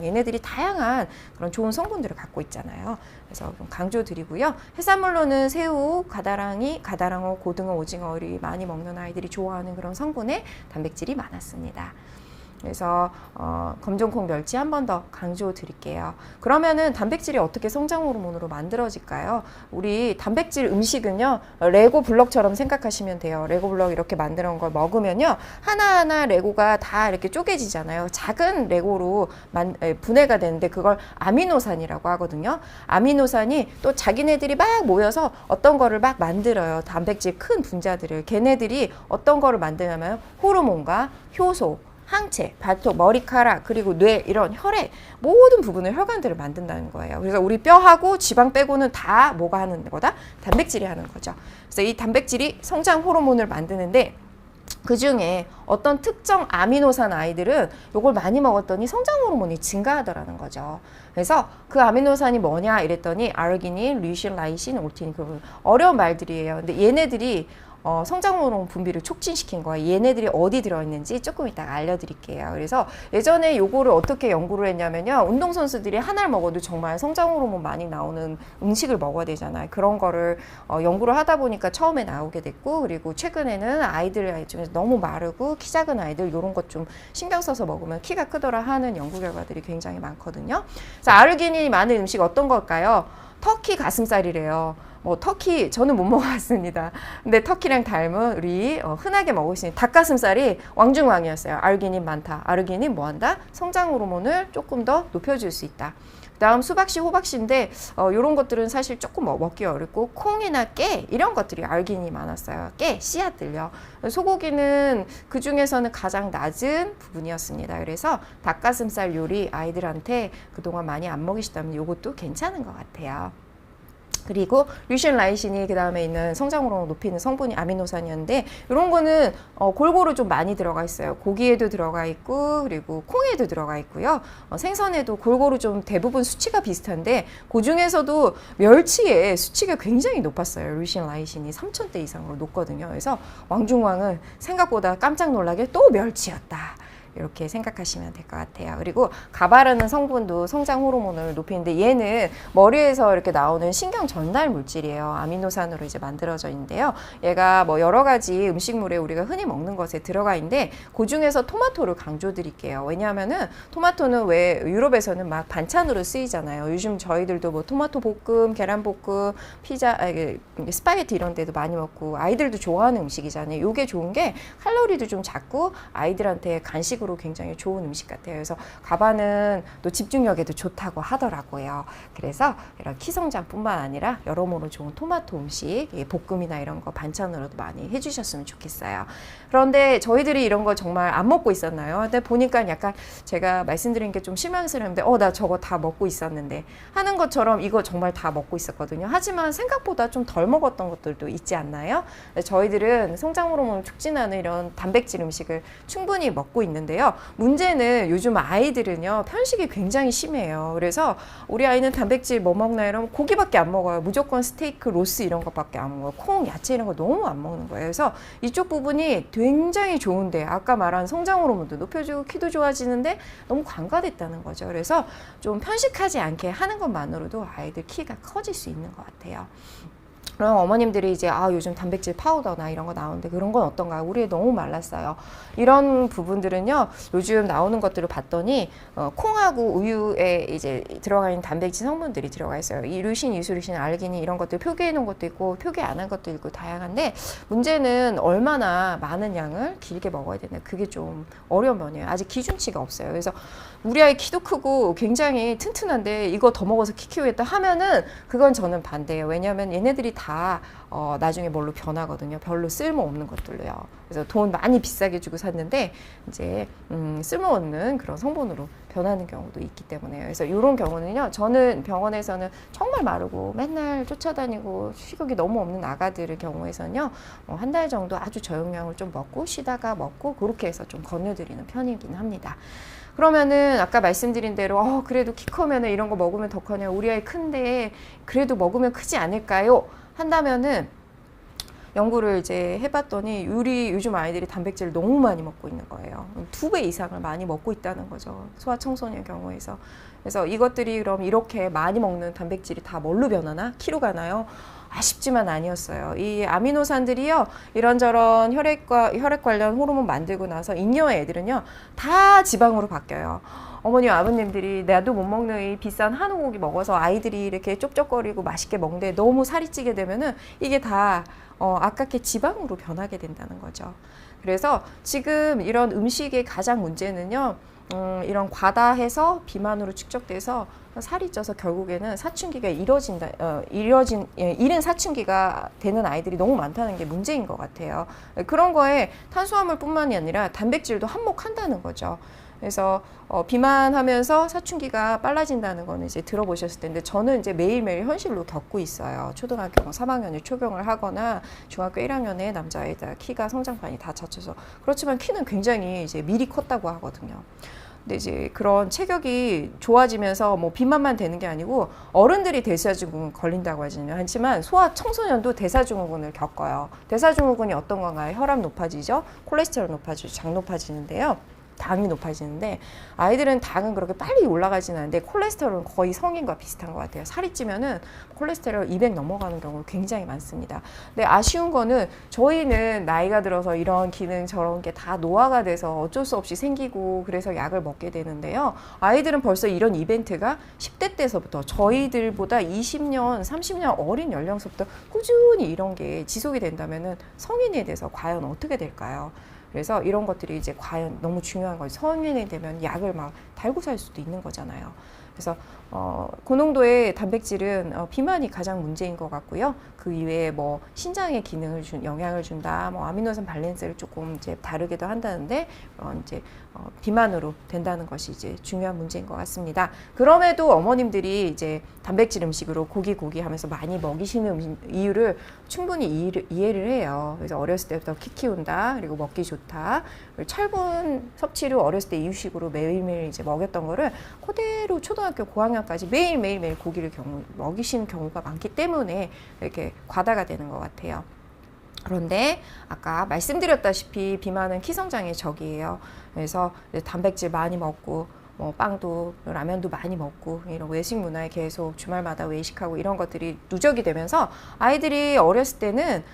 얘네들이 다양한 그런 좋은 성분들을 갖고 있잖아요. 그래서 좀 강조드리고요. 해산물로는 새우, 가다랑어, 고등어, 오징어를 많이 먹는 아이들이 좋아하는 그런 성분의 단백질이 많았습니다. 그래서 검정콩 멸치 한 번 더 강조 드릴게요. 그러면은 단백질이 어떻게 성장 호르몬으로 만들어질까요? 우리 단백질 음식은요 레고 블럭처럼 생각하시면 돼요. 레고 블럭 이렇게 만들어 놓은 걸 먹으면요 하나하나 레고가 다 이렇게 쪼개지잖아요. 작은 레고로 분해가 되는데 그걸 아미노산이라고 하거든요. 아미노산이 또 자기네들이 막 모여서 어떤 거를 막 만들어요. 단백질 큰 분자들을. 걔네들이 어떤 거를 만드냐면 호르몬과 효소 항체, 발톱, 머리카락, 그리고 뇌, 이런 혈액 모든 부분을 혈관들을 만든다는 거예요. 그래서 우리 뼈하고 지방 빼고는 다 뭐가 하는 거다? 단백질이 하는 거죠. 그래서 이 단백질이 성장 호르몬을 만드는데 그 중에 어떤 특정 아미노산 아이들은 요걸 많이 먹었더니 성장 호르몬이 증가하더라는 거죠. 그래서 그 아미노산이 뭐냐 이랬더니 아르기닌, 류신, 라이신, 올틴, 그 어려운 말들이에요. 근데 얘네들이 성장 호르몬 분비를 촉진시킨 거예요. 얘네들이 어디 들어있는지 조금 이따가 알려드릴게요. 그래서 예전에 요거를 어떻게 연구를 했냐면요. 운동선수들이 하나를 먹어도 정말 성장 호르몬 많이 나오는 음식을 먹어야 되잖아요. 그런 거를 연구를 하다 보니까 처음에 나오게 됐고, 그리고 최근에는 아이들 중에서 너무 마르고 키 작은 아이들 요런 것 좀 신경 써서 먹으면 키가 크더라 하는 연구 결과들이 굉장히 많거든요. 그래서 아르기닌이 많은 음식 어떤 걸까요? 터키 가슴살이래요. 터키 저는 못 먹어봤습니다. 근데 터키랑 닮은 우리 흔하게 먹을 수 있는 닭가슴살이 왕중왕이었어요. 아르기닌 많다. 아르기닌 뭐한다? 성장 호르몬을 조금 더 높여줄 수 있다. 그다음 수박씨, 호박씨인데 이런 것들은 사실 조금 먹기 어렵고, 콩이나 깨 이런 것들이 아르기닌이 많았어요. 깨, 씨앗들요. 소고기는 그 중에서는 가장 낮은 부분이었습니다. 그래서 닭가슴살 요리 아이들한테 그동안 많이 안 먹이시다면 이것도 괜찮은 것 같아요. 그리고 류신, 라이신이 그 다음에 있는 성장 호르몬을 높이는 성분이 아미노산이었는데, 이런 거는 골고루 좀 많이 들어가 있어요. 고기에도 들어가 있고, 그리고 콩에도 들어가 있고요. 생선에도 골고루 좀 대부분 수치가 비슷한데, 그 중에서도 멸치의 수치가 굉장히 높았어요. 류신, 라이신이 3,000대 이상으로 높거든요. 그래서 왕중왕은 생각보다 깜짝 놀라게 또 멸치였다. 이렇게 생각하시면 될 것 같아요. 그리고 가바라는 성분도 성장 호르몬을 높이는데, 얘는 머리에서 이렇게 나오는 신경 전달 물질이에요. 아미노산으로 이제 만들어져 있는데요. 얘가 뭐 여러 가지 음식물에 우리가 흔히 먹는 것에 들어가 있는데, 그 중에서 토마토를 강조드릴게요. 왜냐하면은 토마토는 왜 유럽에서는 막 반찬으로 쓰이잖아요. 요즘 저희들도 뭐 토마토 볶음, 계란 볶음, 피자, 스파게티 이런 데도 많이 먹고 아이들도 좋아하는 음식이잖아요. 이게 좋은 게 칼로리도 좀 작고 아이들한테 간식으로 굉장히 좋은 음식 같아요. 그래서 가바는 또 집중력에도 좋다고 하더라고요. 그래서 이런 키성장뿐만 아니라 여러모로 좋은 토마토 음식, 볶음이나 이런 거 반찬으로도 많이 해주셨으면 좋겠어요. 그런데 저희들이 이런 거 정말 안 먹고 있었나요? 근데 보니까 약간 제가 말씀드린 게 좀 실망스러운데, 나 저거 다 먹고 있었는데 하는 것처럼 이거 정말 다 먹고 있었거든요. 하지만 생각보다 좀 덜 먹었던 것들도 있지 않나요? 저희들은 성장 호르몬을 촉진하는 이런 단백질 음식을 충분히 먹고 있는데, 문제는 요즘 아이들은요, 편식이 굉장히 심해요. 그래서 우리 아이는 단백질 뭐 먹나 이러면 고기밖에 안 먹어요. 무조건 스테이크, 로스 이런 것밖에 안 먹어요. 콩, 야채 이런 거 너무 안 먹는 거예요. 그래서 이쪽 부분이 굉장히 좋은데, 아까 말한 성장 호르몬도 높여주고 키도 좋아지는데 너무 관과됐다는 거죠. 그래서 좀 편식하지 않게 하는 것만으로도 아이들 키가 커질 수 있는 것 같아요. 그럼 어머님들이 이제 요즘 단백질 파우더나 이런 거 나오는데 그런 건 어떤가요? 우리 애 너무 말랐어요. 이런 부분들은요, 요즘 나오는 것들을 봤더니 콩하고 우유에 이제 들어가 있는 단백질 성분들이 들어가 있어요. 이 류신, 이소류신, 알기닌 이런 것들 표기해 놓은 것도 있고 표기 안 한 것도 있고 다양한데, 문제는 얼마나 많은 양을 길게 먹어야 되나, 그게 좀 어려운 면이에요. 아직 기준치가 없어요. 그래서 우리 아이 키도 크고 굉장히 튼튼한데 이거 더 먹어서 키 키우겠다 하면은 그건 저는 반대예요. 왜냐하면 얘네들이 다 나중에 뭘로 변하거든요. 별로 쓸모없는 것들로요. 그래서 돈 많이 비싸게 주고 샀는데 이제 쓸모없는 그런 성분으로 변하는 경우도 있기 때문에요. 그래서 이런 경우는요, 저는 병원에서는 정말 마르고 맨날 쫓아다니고 식욕이 너무 없는 아가들의 경우에서는요, 한 달 정도 아주 저용량을 좀 먹고 쉬다가 먹고 그렇게 해서 좀 권유드리는 편이긴 합니다. 그러면은 아까 말씀드린 대로 그래도 키 크면은 이런 거 먹으면 더 커요. 우리 아이 큰데 그래도 먹으면 크지 않을까요? 한다면은 연구를 이제 해봤더니 우리 요즘 아이들이 단백질을 너무 많이 먹고 있는 거예요. 2배 이상을 많이 먹고 있다는 거죠. 소아청소년 경우에서. 그래서 이것들이 그럼 이렇게 많이 먹는 단백질이 다 뭘로 변하나? 키로 가나요? 아쉽지만 아니었어요. 이 아미노산들이요, 이런저런 혈액 관련 호르몬 만들고 나서 잉여 애들은요, 다 지방으로 바뀌어요. 어머님, 아버님들이 나도 못 먹는 이 비싼 한우 고기 먹어서 아이들이 이렇게 쩝쩝거리고 맛있게 먹는데 너무 살이 찌게 되면은 이게 다 아깝게 지방으로 변하게 된다는 거죠. 그래서 지금 이런 음식의 가장 문제는요, 이런 과다해서 비만으로 축적돼서 살이 쪄서 결국에는 사춘기가 이른 사춘기가 되는 아이들이 너무 많다는 게 문제인 것 같아요. 그런 거에 탄수화물뿐만이 아니라 단백질도 한몫한다는 거죠. 그래서 비만하면서 사춘기가 빨라진다는 거는 이제 들어보셨을 텐데, 저는 이제 매일매일 현실로 겪고 있어요. 초등학교 3학년에 초경을 하거나 중학교 1학년에 남자애들 키가 성장판이 다 젖혀서, 그렇지만 키는 굉장히 이제 미리 컸다고 하거든요. 근데 이제 그런 체격이 좋아지면서 뭐 비만만 되는 게 아니고 어른들이 대사증후군 걸린다고 하지만 소아 청소년도 대사증후군을 겪어요. 대사증후군이 어떤 건가요? 혈압 높아지죠, 콜레스테롤 높아지죠, 장 높아지는데요. 당이 높아지는데, 아이들은 당은 그렇게 빨리 올라가지는 않는데 콜레스테롤은 거의 성인과 비슷한 것 같아요. 살이 찌면은 콜레스테롤 200 넘어가는 경우가 굉장히 많습니다. 근데 아쉬운 거는 저희는 나이가 들어서 이런 기능 저런 게 다 노화가 돼서 어쩔 수 없이 생기고 그래서 약을 먹게 되는데요. 아이들은 벌써 이런 이벤트가 10대 때서부터, 저희들보다 20년, 30년 어린 연령서부터 꾸준히 이런 게 지속이 된다면은 성인에 대해서 과연 어떻게 될까요? 그래서 이런 것들이 이제 과연 너무 중요한 거죠. 성인이 되면 약을 막 달고 살 수도 있는 거잖아요. 그래서 고농도의 단백질은 비만이 가장 문제인 것 같고요. 그 이외에 뭐 신장의 기능을 영향을 준다, 뭐 아미노산 밸런스를 조금 이제 다르게도 한다는데 이제 비만으로 된다는 것이 이제 중요한 문제인 것 같습니다. 그럼에도 어머님들이 이제 단백질 음식으로 고기 하면서 많이 먹이시는 이유를 충분히 이해를 해요. 그래서 어렸을 때부터 키 키운다, 그리고 먹기 좋다, 그리고 철분 섭취를 어렸을 때 이유식으로 매일매일 이제 먹였던 거를 그대로 초등학교 고학년까지 매일 고기를 먹이시는 경우가 많기 때문에 이렇게 과다가 되는 것 같아요. 그런데 아까 말씀드렸다시피 비만은 키 성장의 적이에요. 그래서 단백질 많이 먹고 뭐 빵도 라면도 많이 먹고 이런 외식 문화에 계속 주말마다 외식하고 이런 것들이 누적이 되면서 아이들이 어렸을 때는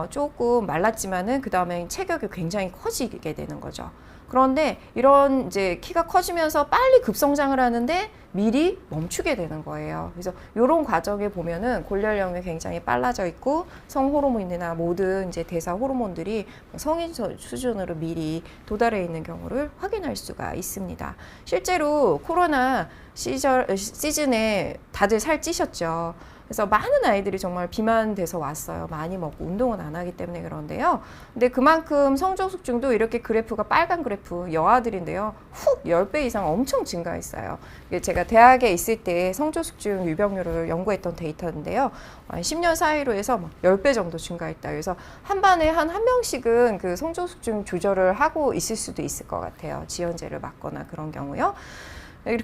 조금 말랐지만은 그 다음에 체격이 굉장히 커지게 되는 거죠. 그런데 이런 이제 키가 커지면서 빨리 급성장을 하는데 미리 멈추게 되는 거예요. 그래서 이런 과정에 보면은 골연령이 굉장히 빨라져 있고 성호르몬이나 모든 이제 대사 호르몬들이 성인 수준으로 미리 도달해 있는 경우를 확인할 수가 있습니다. 실제로 코로나 시즌에 다들 살 찌셨죠. 그래서 많은 아이들이 정말 비만돼서 왔어요. 많이 먹고 운동은 안 하기 때문에 그런데요. 근데 그만큼 성저숙증도 이렇게 그래프가 빨간 그래프, 여아들인데요, 훅 10배 이상 엄청 증가했어요. 이게 제가 대학에 있을 때 성저숙증 유병률을 연구했던 데이터인데요. 10년 사이로 해서 10배 정도 증가했다. 그래서 한 반에 한 명씩은 그 성저숙증 조절을 하고 있을 수도 있을 것 같아요. 지연제를 맞거나 그런 경우요.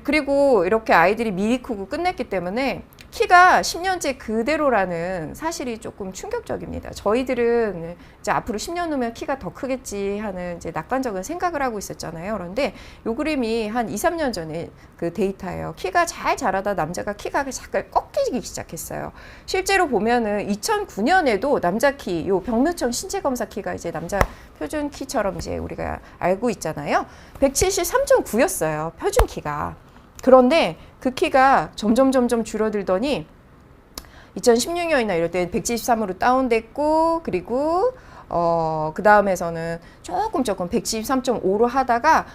그리고 이렇게 아이들이 미리 크고 끝냈기 때문에 키가 10년째 그대로라는 사실이 조금 충격적입니다. 저희들은 이제 앞으로 10년 후면 키가 더 크겠지 하는 이제 낙관적인 생각을 하고 있었잖아요. 그런데 요 그림이 한 2, 3년 전에 그 데이터예요. 키가 잘 자라다 남자가 키가 잠깐 꺾이기 시작했어요. 실제로 보면은 2009년에도 남자 키, 요 병무청 신체 검사 키가 이제 남자 표준 키처럼 이제 우리가 알고 있잖아요. 173.9였어요. 표준 키가. 그런데 그 키가 점점 줄어들더니 2016년이나 이럴 때 173으로 다운됐고, 그리고 그 다음에서는 조금 173.5로 하다가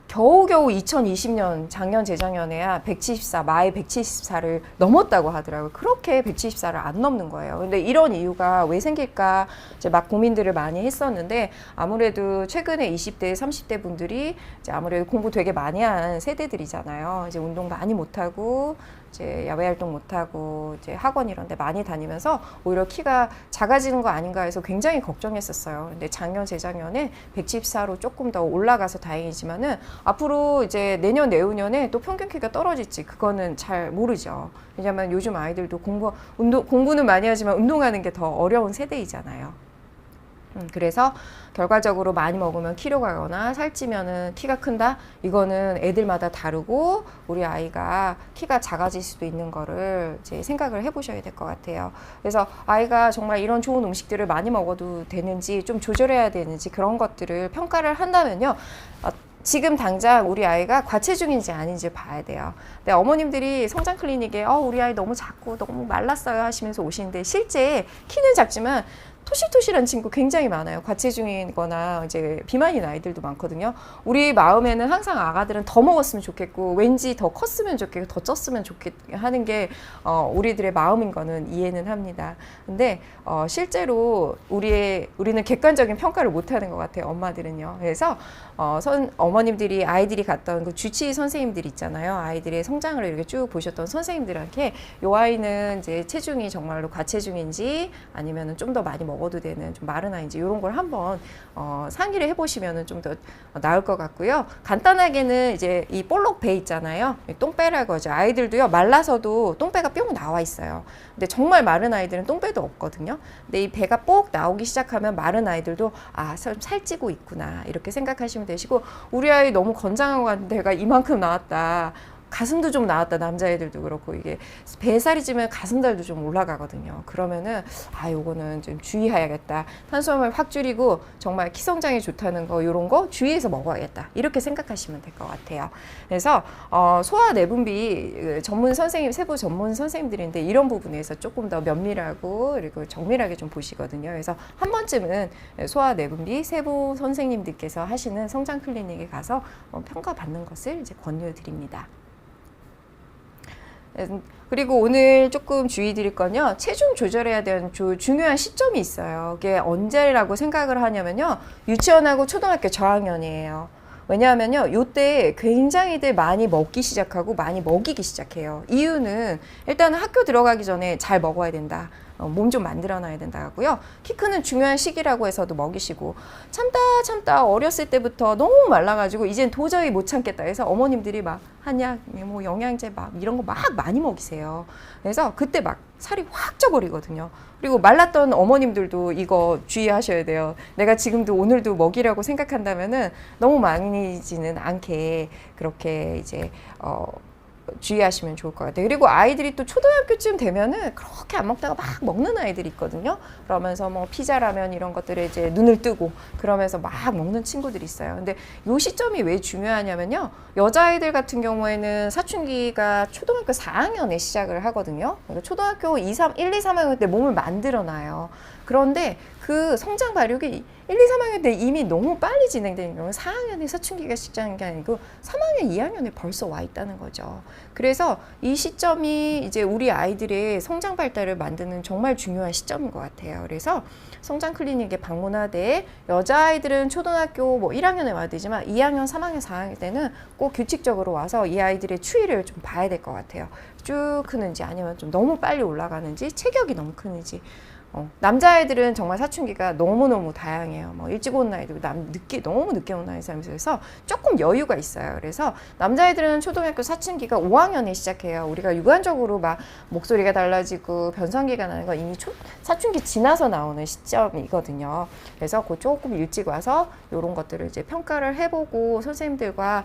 겨우겨우 2020년 작년 재작년에야 174, 마이 174를 넘었다고 하더라고요. 그렇게 174를 안 넘는 거예요. 근데 이런 이유가 왜 생길까 이제 막 고민들을 많이 했었는데, 아무래도 최근에 20대, 30대 분들이 이제 아무래도 공부 되게 많이 한 세대들이잖아요. 이제 운동 많이 못하고 이제 야외 활동 못하고 이제 학원 이런 데 많이 다니면서 오히려 키가 작아지는 거 아닌가 해서 굉장히 걱정했었어요. 근데 작년 재작년에 174로 조금 더 올라가서 다행이지만은 앞으로 이제 내년 내후년에 또 평균 키가 떨어질지 그거는 잘 모르죠. 왜냐면 요즘 아이들도 공부는 많이 하지만 운동하는 게 더 어려운 세대이잖아요. 그래서 결과적으로 많이 먹으면 키로 가거나 살찌면은 키가 큰다? 이거는 애들마다 다르고 우리 아이가 키가 작아질 수도 있는 거를 이제 생각을 해보셔야 될 것 같아요. 그래서 아이가 정말 이런 좋은 음식들을 많이 먹어도 되는지 좀 조절해야 되는지 그런 것들을 평가를 한다면요. 지금 당장 우리 아이가 과체중인지 아닌지 봐야 돼요. 근데 어머님들이 성장 클리닉에 우리 아이 너무 작고 너무 말랐어요 하시면서 오시는데 실제 키는 작지만 토실토실한 친구 굉장히 많아요. 과체중이거나 이제 비만인 아이들도 많거든요. 우리 마음에는 항상 아가들은 더 먹었으면 좋겠고 왠지 더 컸으면 좋겠고 더 쪘으면 좋겠 하는 게 우리들의 마음인 거는 이해는 합니다. 근데 실제로 우리는 객관적인 평가를 못 하는 것 같아요. 엄마들은요. 그래서 어머님들이 아이들이 갔던 그 주치의 선생님들 있잖아요. 아이들의 성장을 이렇게 쭉 보셨던 선생님들한테 요 아이는 이제 체중이 정말로 과체중인지 아니면은 좀 더 많이 먹어도 되는 좀 마른 아이인지 이런 걸 한번 상의를 해보시면은 좀 더 나을 것 같고요. 간단하게는 이제 이 볼록 배 있잖아요. 똥배라고 하죠. 아이들도요 말라서도 똥배가 뿅 나와 있어요. 근데 정말 마른 아이들은 똥배도 없거든요. 근데 이 배가 뽁 나오기 시작하면 마른 아이들도 살찌고 있구나 이렇게 생각하시면 되시고, 우리 아이 너무 건장한 것 같은데 배가 이만큼 나왔다, 가슴도 좀 나왔다, 남자애들도 그렇고 이게 배살이 찌면 가슴살도 좀 올라가거든요. 그러면은 요거는 좀 주의해야겠다. 탄수화물 확 줄이고 정말 키 성장에 좋다는 거 요런 거 주의해서 먹어야겠다 이렇게 생각하시면 될 것 같아요. 그래서 소화 내분비 전문 선생님, 세부 전문 선생님들인데 이런 부분에서 조금 더 면밀하고 그리고 정밀하게 좀 보시거든요. 그래서 한 번쯤은 소화 내분비 세부 선생님들께서 하시는 성장 클리닉에 가서 평가받는 것을 이제 권유드립니다. 그리고 오늘 조금 주의 드릴 건요, 체중 조절해야 되는 중요한 시점이 있어요. 그게 언제라고 생각을 하냐면요, 유치원하고 초등학교 저학년이에요. 왜냐하면요, 요때 굉장히들 많이 먹기 시작하고 많이 먹이기 시작해요. 이유는 일단은 학교 들어가기 전에 잘 먹어야 된다. 몸 좀 만들어 놔야 된다고요. 키 크는 중요한 시기라고 해서도 먹이시고, 참다 어렸을 때부터 너무 말라가지고 이젠 도저히 못 참겠다 해서 어머님들이 막 한약, 뭐 영양제 막 이런 거 막 많이 먹이세요. 그래서 그때 막 살이 확 쪄버리거든요. 그리고 말랐던 어머님들도 이거 주의하셔야 돼요. 내가 지금도 오늘도 먹이라고 생각한다면은 너무 많이지는 않게 그렇게 이제 주의하시면 좋을 것 같아요. 그리고 아이들이 또 초등학교쯤 되면은 그렇게 안 먹다가 막 먹는 아이들이 있거든요. 그러면서 뭐 피자라면 이런 것들에 이제 눈을 뜨고 그러면서 막 먹는 친구들이 있어요. 근데 요 시점이 왜 중요하냐면요, 여자아이들 같은 경우에는 사춘기가 초등학교 4학년에 시작을 하거든요. 그러니까 초등학교 1, 2, 3학년 때 몸을 만들어 놔요. 그런데 그 성장 발육이 1, 2, 3학년 때 이미 너무 빨리 진행되는 경우 4학년에 사춘기가 시작하는 게 아니고 3학년, 2학년에 벌써 와 있다는 거죠. 그래서 이 시점이 이제 우리 아이들의 성장 발달을 만드는 정말 중요한 시점인 것 같아요. 그래서 성장 클리닉에 방문하되 여자아이들은 초등학교 뭐 1학년에 와야 되지만 2학년, 3학년, 4학년 때는 꼭 규칙적으로 와서 이 아이들의 추이를 좀 봐야 될 것 같아요. 쭉 크는지 아니면 좀 너무 빨리 올라가는지 체격이 너무 크는지. 남자애들은 정말 사춘기가 너무너무 다양해요. 뭐 일찍 온 나이도 너무 늦게 온 나이 사람이 있어서 조금 여유가 있어요. 그래서 남자애들은 초등학교 사춘기가 5학년에 시작해요. 우리가 육안적으로 막 목소리가 달라지고 변성기가 나는 거 이미 사춘기 지나서 나오는 시점이거든요. 그래서 그 조금 일찍 와서 이런 것들을 이제 평가를 해보고 선생님들과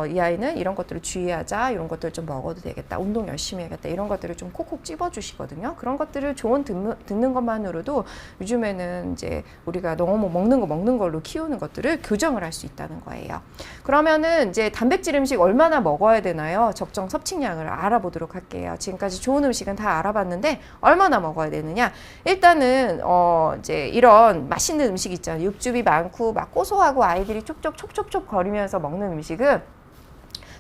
이 아이는 이런 것들을 주의하자, 이런 것들 좀 먹어도 되겠다, 운동 열심히 해야겠다, 이런 것들을 좀 콕콕 찝어주시거든요. 그런 것들을 조언 듣는 것만으로도 요즘에는 이제 우리가 너무 먹는 걸로 키우는 것들을 교정을 할 수 있다는 거예요. 그러면은 이제 단백질 음식 얼마나 먹어야 되나요? 적정 섭취량을 알아보도록 할게요. 지금까지 좋은 음식은 다 알아봤는데 얼마나 먹어야 되느냐? 일단은 이제 이런 맛있는 음식 있잖아요. 육즙이 많고 막 고소하고 아이들이 촉촉 거리면서 먹는 음식은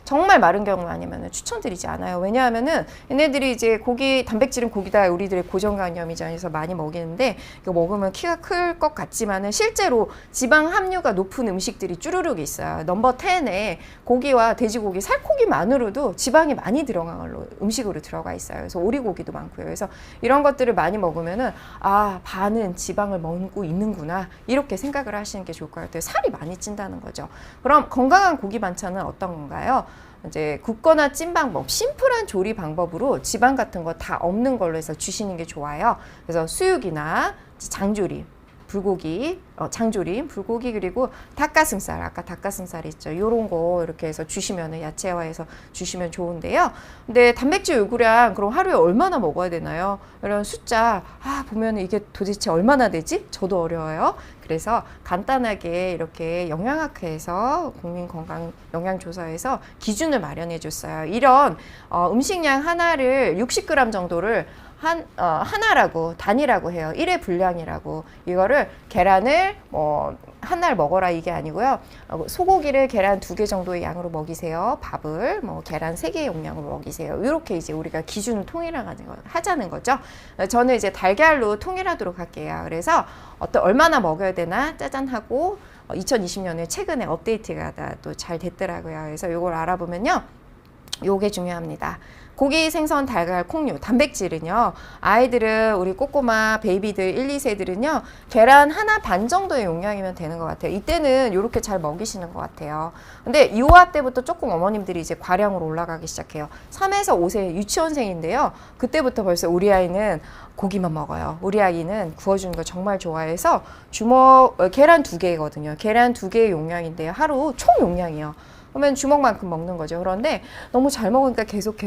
정말 마른 경우 아니면 추천드리지 않아요. 왜냐하면은 얘네들이 이제 단백질은 고기다 우리들의 고정관념이잖아서 많이 먹이는데 이거 먹으면 키가 클 것 같지만은 실제로 지방 함유가 높은 음식들이 쭈루룩 있어요. 넘버 10에 고기와 돼지고기, 살코기만으로도 지방이 많이 들어간 걸로 음식으로 들어가 있어요. 그래서 오리고기도 많고요. 그래서 이런 것들을 많이 먹으면은 반은 지방을 먹고 있는구나 이렇게 생각을 하시는 게 좋을 것 같아요. 살이 많이 찐다는 거죠. 그럼 건강한 고기 반찬은 어떤 건가요? 이제 굽거나 찐 방법, 심플한 조리 방법으로 지방 같은 거 다 없는 걸로 해서 주시는 게 좋아요. 그래서 수육이나 장조림, 불고기, 장조림, 불고기, 그리고 닭가슴살, 아까 닭가슴살 있죠. 요런 거 이렇게 해서 주시면은 야채화해서 주시면 좋은데요. 근데 단백질 요구량 그럼 하루에 얼마나 먹어야 되나요? 이런 숫자 보면은 이게 도대체 얼마나 되지? 저도 어려워요. 그래서 간단하게 이렇게 영양학회에서 국민건강영양조사에서 기준을 마련해 줬어요. 이런 음식량 하나를 60g 정도를 하나라고 단위라고 해요. 1의 분량이라고. 이거를 계란을 한 날 먹어라 이게 아니고요. 소고기를 계란 2개 정도의 양으로 먹이세요. 밥을 계란 3개의 용량으로 먹이세요. 이렇게 이제 우리가 기준을 통일하자는 거죠. 저는 이제 달걀로 통일하도록 할게요. 그래서 얼마나 먹어야 되나 짜잔 하고 2020년에 최근에 업데이트가 또 잘 됐더라고요. 그래서 이걸 알아보면요. 요게 중요합니다. 고기, 생선, 달걀, 콩류, 단백질은요. 아이들은 우리 꼬꼬마 베이비들 1, 2세들은요. 계란 하나 반 정도의 용량이면 되는 것 같아요. 이때는 이렇게 잘 먹이시는 것 같아요. 근데 유아 때부터 조금 어머님들이 이제 과량으로 올라가기 시작해요. 3에서 5세 유치원생인데요. 그때부터 벌써 우리 아이는 고기만 먹어요. 우리 아이는 구워주는 거 정말 좋아해서 계란 2개거든요. 계란 2개의 용량인데요. 하루 총 용량이요. 그러면 주먹만큼 먹는 거죠. 그런데 너무 잘 먹으니까 계속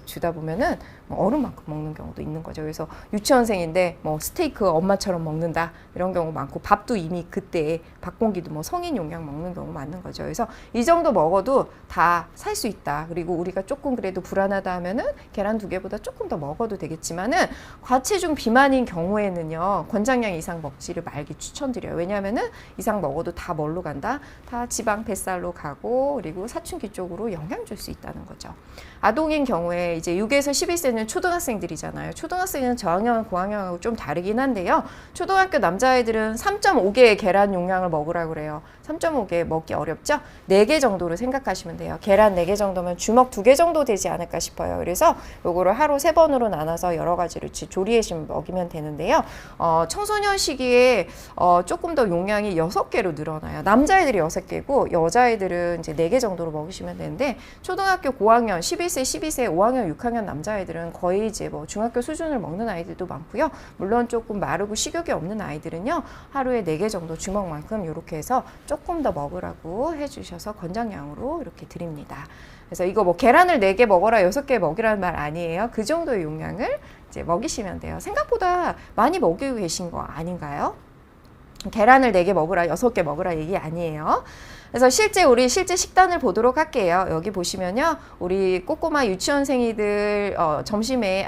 주다 보면은 어른만큼 먹는 경우도 있는 거죠. 그래서 유치원생인데 스테이크 엄마처럼 먹는다 이런 경우 많고 밥도 이미 그때 밥 공기도 성인 용량 먹는 경우 많은 거죠. 그래서 이 정도 먹어도 다 살 수 있다. 그리고 우리가 조금 그래도 불안하다 하면은 계란 2개보다 조금 더 먹어도 되겠지만은 과체중 비만인 경우에는요 권장량 이상 먹지를 말기 추천드려요. 왜냐하면은 이상 먹어도 다 뭘로 간다? 다 지방 뱃살로 가고 그리고 사춘기 쪽으로 영향 줄 수 있다는 거죠. 아동인 경우에 이제 6에서 11세는 초등학생들이잖아요. 초등학생은 저학년, 고학년하고 좀 다르긴 한데요. 초등학교 남자아이들은 3.5개의 계란 용량을 먹으라고 그래요. 3.5개 먹기 어렵죠? 4개 정도로 생각하시면 돼요. 계란 4개 정도면 주먹 2개 정도 되지 않을까 싶어요. 그래서 요거를 하루 3번으로 나눠서 여러 가지로 조리해서 먹이면 되는데요. 청소년 시기에 조금 더 용량이 6개로 늘어나요. 남자애들이 6개고 여자애들은 이제 4개 정도로 먹이시면 되는데 초등학교 고학년 11세, 12세, 5학년, 6학년 남자아이들은 거의 이제 중학교 수준을 먹는 아이들도 많고요. 물론 조금 마르고 식욕이 없는 아이들은요. 하루에 4개 정도 주먹만큼 이렇게 해서 조금 더 먹으라고 해주셔서 권장량으로 이렇게 드립니다. 그래서 이거 계란을 4개 먹어라 6개 먹이라는 말 아니에요. 그 정도의 용량을 이제 먹이시면 돼요. 생각보다 많이 먹이고 계신 거 아닌가요? 계란을 4개 먹으라 6개 먹으라 얘기 아니에요. 그래서 우리 실제 식단을 보도록 할게요. 여기 보시면요. 우리 꼬꼬마 유치원생이들 점심에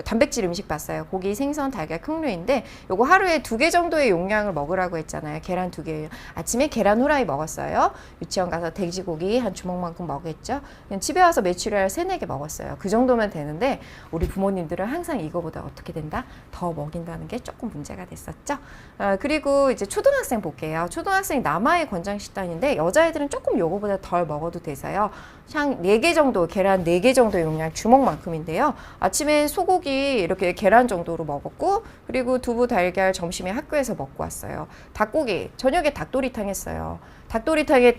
단백질 음식 봤어요. 고기, 생선, 달걀, 콩류인데 요거 하루에 2개 정도의 용량을 먹으라고 했잖아요. 계란 2개. 아침에 계란 후라이 먹었어요. 유치원 가서 돼지고기 한 주먹만큼 먹었죠. 그냥 집에 와서 메추리알 3, 4개 먹었어요. 그 정도면 되는데 우리 부모님들은 항상 이거보다 어떻게 된다? 더 먹인다는 게 조금 문제가 됐었죠. 그리고 이제 초등학생 볼게요. 초등학생 남아의 권장 식단인데 여자애들은 조금 요거보다 덜 먹어도 돼서요. 한 4개 정도, 계란 4개 정도의 용량 주먹만큼인데요. 아침에 소고기 이렇게 계란 정도로 먹었고 그리고 두부, 달걀 점심에 학교에서 먹고 왔어요. 닭고기, 저녁에 닭도리탕 했어요. 닭도리탕에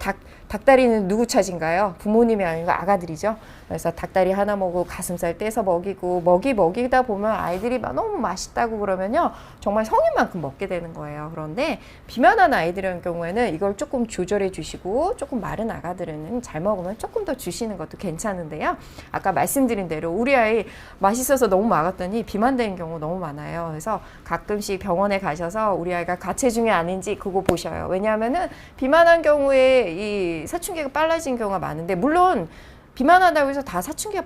닭다리는 누구 차지인가요? 부모님이 아니고 아가들이죠. 그래서 닭다리 하나 먹고 가슴살 떼서 먹이고 먹이다 보면 아이들이 너무 맛있다고 그러면요. 정말 성인만큼 먹게 되는 거예요. 그런데 비만한 아이들의 경우에는 이걸 조금 조절해 주시고 조금 마른 아가들은 잘 먹으면 조금 더 주시는 것도 괜찮은데요. 아까 말씀드린 대로 우리 아이 맛있어서 너무 먹었더니 비만되는 경우 너무 많아요. 그래서 가끔씩 병원에 가셔서 우리 아이가 가체중이 아닌지 그거 보셔요. 왜냐하면은 비만한 경우에 이 사춘기가 빨라진 경우가 많은데 물론 비만하다고 해서 다 사춘기가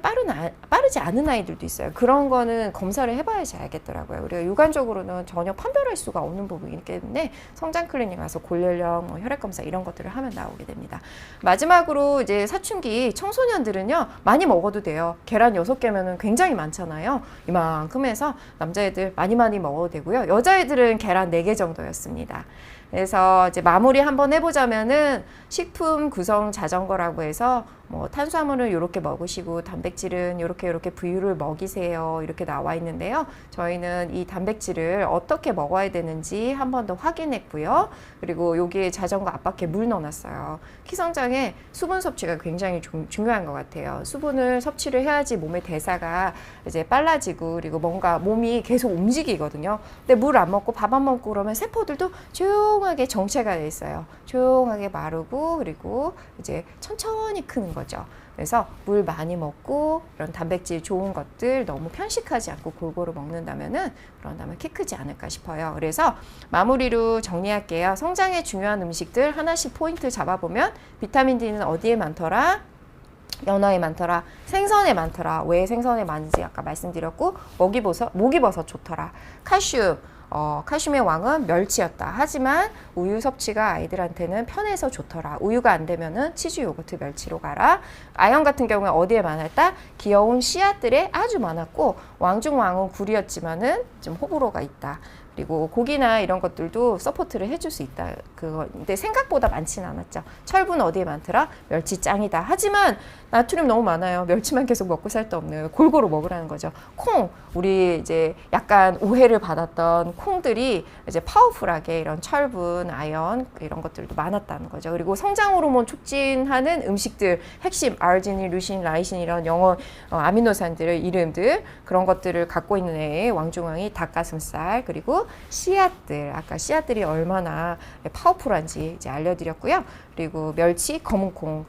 빠르지 않은 아이들도 있어요. 그런 거는 검사를 해봐야지 알겠더라고요. 우리가 육안적으로는 전혀 판별할 수가 없는 부분이기 때문에 성장 클리닉 가서 골연령, 혈액 검사 이런 것들을 하면 나오게 됩니다. 마지막으로 이제 사춘기 청소년들은요 많이 먹어도 돼요. 계란 6개면은 굉장히 많잖아요. 이만큼 해서 남자애들 많이 먹어도 되고요. 여자애들은 계란 4개 정도였습니다. 그래서 이제 마무리 한번 해보자면은 식품 구성 자전거라고 해서 탄수화물을 이렇게 먹으시고 단백질은 이렇게 부유를 먹이세요. 이렇게 나와 있는데요. 저희는 이 단백질을 어떻게 먹어야 되는지 한 번 더 확인했고요. 그리고 여기에 자전거 앞바퀴에 물 넣어놨어요. 키성장에 수분 섭취가 굉장히 중요한 것 같아요. 수분을 섭취를 해야지 몸의 대사가 이제 빨라지고 그리고 뭔가 몸이 계속 움직이거든요. 근데 물 안 먹고 밥 안 먹고 그러면 세포들도 조용하게 정체가 돼 있어요. 조용하게 마르고 그리고 이제 천천히 크는 거죠. 그래서 물 많이 먹고 이런 단백질 좋은 것들 너무 편식하지 않고 골고루 먹는다면은 그런다면 키 크지 않을까 싶어요. 그래서 마무리로 정리할게요. 성장에 중요한 음식들 하나씩 포인트 잡아보면 비타민 D는 어디에 많더라? 연어에 많더라. 생선에 많더라. 왜 생선에 많은지 아까 말씀드렸고, 목이버섯 좋더라. 칼슘. 칼슘의 왕은 멸치였다. 하지만 우유 섭취가 아이들한테는 편해서 좋더라. 우유가 안 되면은 치즈, 요거트, 멸치로 가라. 아연 같은 경우에 어디에 많았다? 귀여운 씨앗들에 아주 많았고, 왕중왕은 굴이었지만은 좀 호불호가 있다. 그리고 고기나 이런 것들도 서포트를 해줄 수 있다. 근데 생각보다 많지는 않았죠. 철분 어디에 많더라? 멸치 짱이다. 하지만 나트륨 너무 많아요. 멸치만 계속 먹고 살 데 없는 골고루 먹으라는 거죠. 콩, 우리 이제 약간 오해를 받았던 콩들이 이제 파워풀하게 이런 철분, 아연 이런 것들도 많았다는 거죠. 그리고 성장 호르몬 촉진하는 음식들, 핵심 아르지닌, 류신, 라이신 이런 영어 아미노산들의 이름들 그런 것들을 갖고 있는 애의 왕중왕이 닭가슴살 그리고 씨앗들, 아까 씨앗들이 얼마나 파워풀한지 이제 알려드렸고요. 그리고 멸치, 검은콩,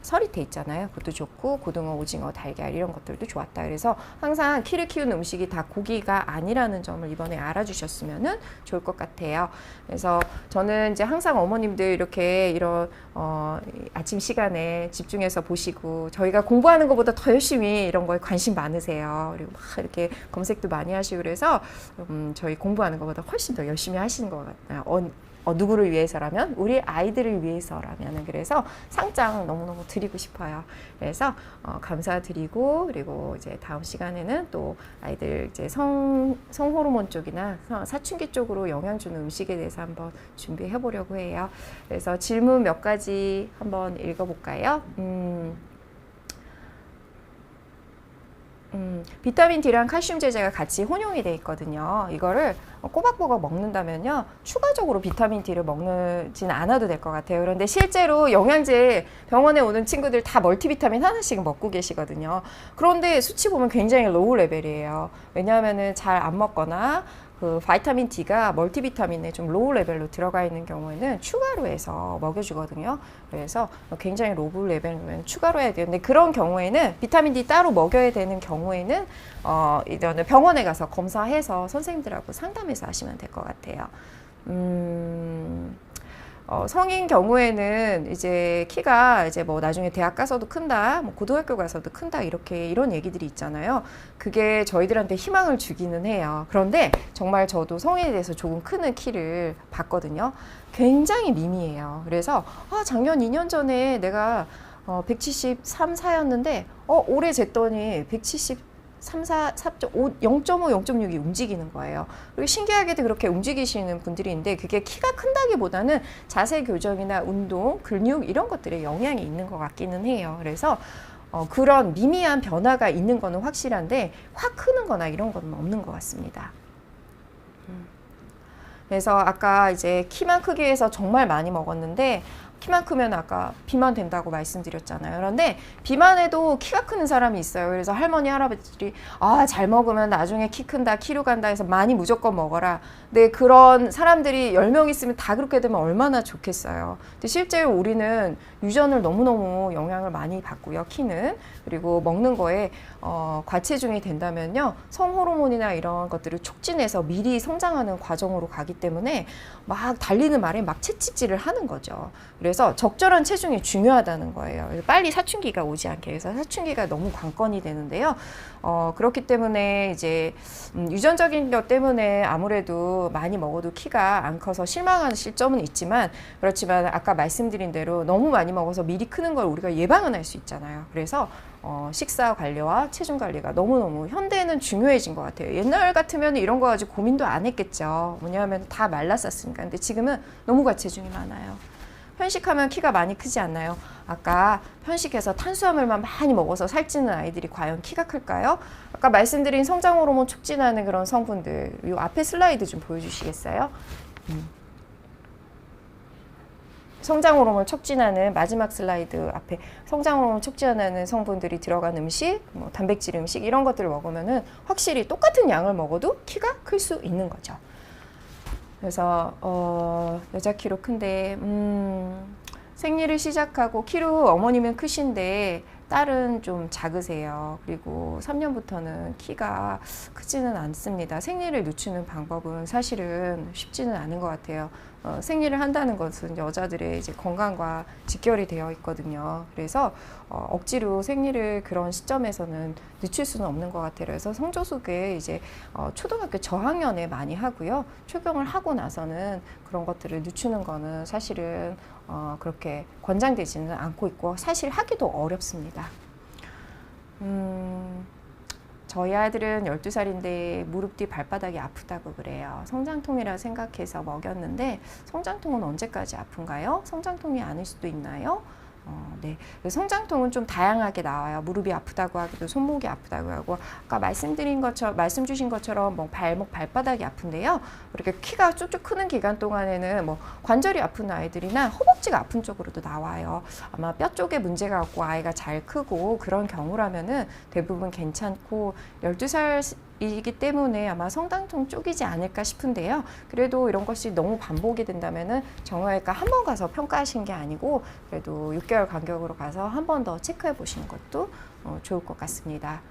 서리태 있잖아요. 그것도 좋고 고등어, 오징어, 달걀 이런 것들도 좋았다. 그래서 항상 키를 키우는 음식이 다 고기가 아니라는 점을 이번에 알아주셨으면 좋을 것 같아요. 그래서 저는 이제 항상 어머님들 이렇게 이런 아침 시간에 집중해서 보시고 저희가 공부하는 것보다 더 열심히 이런 거에 관심 많으세요. 그리고 막 이렇게 검색도 많이 하시고 그래서 저희 공부하는 것보다 훨씬 더 열심히 하시는 것 같아요. 누구를 위해서라면? 우리 아이들을 위해서라면. 그래서 상장 너무너무 드리고 싶어요. 그래서 감사드리고 그리고 이제 다음 시간에는 또 아이들 이제 성호르몬 쪽이나 사춘기 쪽으로 영향 주는 음식에 대해서 한번 준비해 보려고 해요. 그래서 질문 몇 가지 한번 읽어볼까요? 비타민 D랑 칼슘 제제가 같이 혼용이 돼 있거든요. 이거를 꼬박꼬박 먹는다면요. 추가적으로 비타민 D를 먹진 않아도 될 것 같아요. 그런데 실제로 영양제 병원에 오는 친구들 다 멀티비타민 하나씩 먹고 계시거든요. 그런데 수치 보면 굉장히 로우 레벨이에요. 왜냐하면은 잘 안 먹거나 바이타민 D가 멀티비타민에 좀 로우 레벨로 들어가 있는 경우에는 추가로 해서 먹여주거든요. 그래서 굉장히 로우 레벨이면 추가로 해야 돼요. 근데 그런 경우에는 비타민 D 따로 먹여야 되는 경우에는 이제는 병원에 가서 검사해서 선생님들하고 상담해서 하시면 될 것 같아요. 성인 경우에는 이제 키가 이제 뭐 나중에 대학 가서도 큰다, 뭐 고등학교 가서도 큰다 이런 얘기들이 있잖아요. 그게 저희들한테 희망을 주기는 해요. 그런데 정말 저도 성인에 대해서 조금 크는 키를 봤거든요. 굉장히 미미해요. 그래서 작년 2년 전에 내가 173, 4였는데 올해 쟀더니 170 3, 4, 4.5, 0.5, 0.6이 움직이는 거예요. 그리고 신기하게도 그렇게 움직이시는 분들이 있는데 그게 키가 큰다기보다는 자세 교정이나 운동, 근육 이런 것들에 영향이 있는 것 같기는 해요. 그래서 그런 미미한 변화가 있는 거는 확실한데 확 크는 거나 이런 거는 없는 것 같습니다. 그래서 아까 이제 키만 크기 위해서 정말 많이 먹었는데 키만 크면 아까 비만 된다고 말씀드렸잖아요. 그런데 비만해도 키가 크는 사람이 있어요. 그래서 할머니, 할아버지들이 잘 먹으면 나중에 키 큰다, 키로 간다 해서 많이 무조건 먹어라. 근데 그런 사람들이 10명 있으면 다 그렇게 되면 얼마나 좋겠어요. 근데 실제로 우리는 유전을 너무너무 영향을 많이 받고요. 키는. 그리고 먹는 거에 과체중이 된다면요. 성호르몬이나 이런 것들을 촉진해서 미리 성장하는 과정으로 가기 때문에 막 달리는 말에 막 채찍질을 하는 거죠. 그래서 적절한 체중이 중요하다는 거예요. 빨리 사춘기가 오지 않게 해서 사춘기가 너무 관건이 되는데요. 그렇기 때문에 이제 유전적인 것 때문에 아무래도 많이 먹어도 키가 안 커서 실망하는 시점은 있지만 그렇지만 아까 말씀드린 대로 너무 많이 먹어서 미리 크는 걸 우리가 예방은 할 수 있잖아요. 그래서 식사 관리와 체중 관리가 너무너무 현대에는 중요해진 것 같아요. 옛날 같으면 이런 거 가지고 고민도 안 했겠죠. 뭐냐면 다 말랐었으니까. 근데 지금은 너무 과체중이 많아요. 편식하면 키가 많이 크지 않나요? 아까 편식해서 탄수화물만 많이 먹어서 살찌는 아이들이 과연 키가 클까요? 아까 말씀드린 성장 호르몬 촉진하는 그런 성분들, 이 앞에 슬라이드 좀 보여주시겠어요? 성장 호르몬을 촉진하는 마지막 슬라이드 앞에 성장 호르몬을 촉진하는 성분들이 들어간 음식, 뭐 단백질 음식 이런 것들을 먹으면은 확실히 똑같은 양을 먹어도 키가 클 수 있는 거죠. 그래서 여자 키로 큰데 생리를 시작하고 키로 어머님은 크신데 딸은 좀 작으세요. 그리고 3년부터는 키가 크지는 않습니다. 생리를 늦추는 방법은 사실은 쉽지는 않은 것 같아요. 생리를 한다는 것은 여자들의 이제 건강과 직결이 되어 있거든요. 그래서 억지로 생리를 그런 시점에서는 늦출 수는 없는 것 같아요. 그래서 성조숙에 이제 초등학교 저학년에 많이 하고요. 초경을 하고 나서는 그런 것들을 늦추는 거는 사실은 그렇게 권장되지는 않고 있고 사실 하기도 어렵습니다. 저희 아들은 12살인데 무릎 뒤 발바닥이 아프다고 그래요. 성장통이라 생각해서 먹였는데 성장통은 언제까지 아픈가요? 성장통이 아닐 수도 있나요? 네. 성장통은 좀 다양하게 나와요. 무릎이 아프다고 하기도 손목이 아프다고 하고 아까 말씀 주신 것처럼 뭐 발목, 발바닥이 아픈데요. 그렇게 키가 쭉쭉 크는 기간 동안에는 뭐 관절이 아픈 아이들이나 허벅지가 아픈 쪽으로도 나와요. 아마 뼈 쪽에 문제가 없고 아이가 잘 크고 그런 경우라면은 대부분 괜찮고 12살 이기 때문에 아마 성장통 쪽이지 않을까 싶은데요. 그래도 이런 것이 너무 반복이 된다면은 정형외과 한 번 가서 평가하신 게 아니고 그래도 6개월 간격으로 가서 한 번 더 체크해 보시는 것도 좋을 것 같습니다.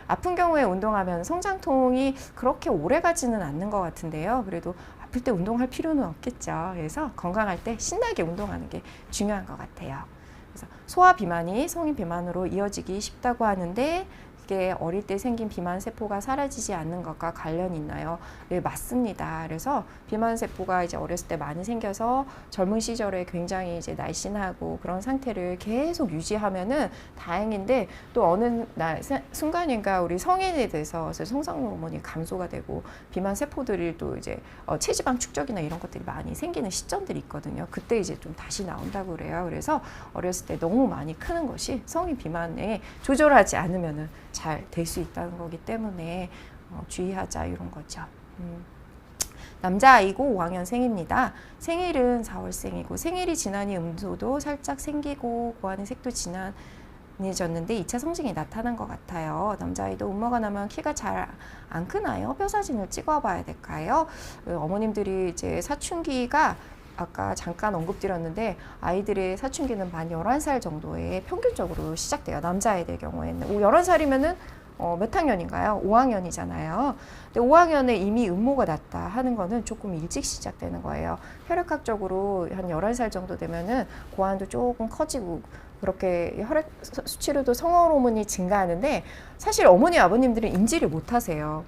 아픈 경우에 운동하면 성장통이 그렇게 오래 가지는 않는 것 같은데요. 그래도 아플 때 운동할 필요는 없겠죠. 그래서 건강할 때 신나게 운동하는 게 중요한 것 같아요. 그래서 소아 비만이 성인 비만으로 이어지기 쉽다고 하는데 이게 어릴 때 생긴 비만 세포가 사라지지 않는 것과 관련이 있나요? 네, 맞습니다. 그래서 비만 세포가 이제 어렸을 때 많이 생겨서 젊은 시절에 굉장히 이제 날씬하고 그런 상태를 계속 유지하면은 다행인데 또 어느 순간인가 우리 성인이 돼서 성장 호르몬이 감소가 되고 비만 세포들이 또 이제 체지방 축적이나 이런 것들이 많이 생기는 시점들이 있거든요. 그때 이제 좀 다시 나온다고 그래요. 그래서 어렸을 때 너무 많이 크는 것이 성인 비만에 조절하지 않으면은 잘 될 수 있다는 거기 때문에 주의하자 이런 거죠. 남자아이고 5학년생입니다. 생일은 4월생이고 생일이 지나니 음소도 살짝 생기고 고환의 색도 진해졌는데 2차 성징이 나타난 것 같아요. 남자아이도 음모가 나면 키가 잘 안 크나요? 뼈 사진을 찍어봐야 될까요? 어머님들이 이제 사춘기가 아까 잠깐 언급드렸는데 아이들의 사춘기는 만 11살 정도에 평균적으로 시작돼요. 남자아이들 경우에는 11살이면은 몇 학년인가요? 5학년이잖아요. 근데 5학년에 이미 음모가 났다 하는 거는 조금 일찍 시작되는 거예요. 혈액학적으로 한 11살 정도 되면은 고환도 조금 커지고 그렇게 혈액 수치로도 성호르몬이 증가하는데 사실 어머니 아버님들은 인지를 못하세요.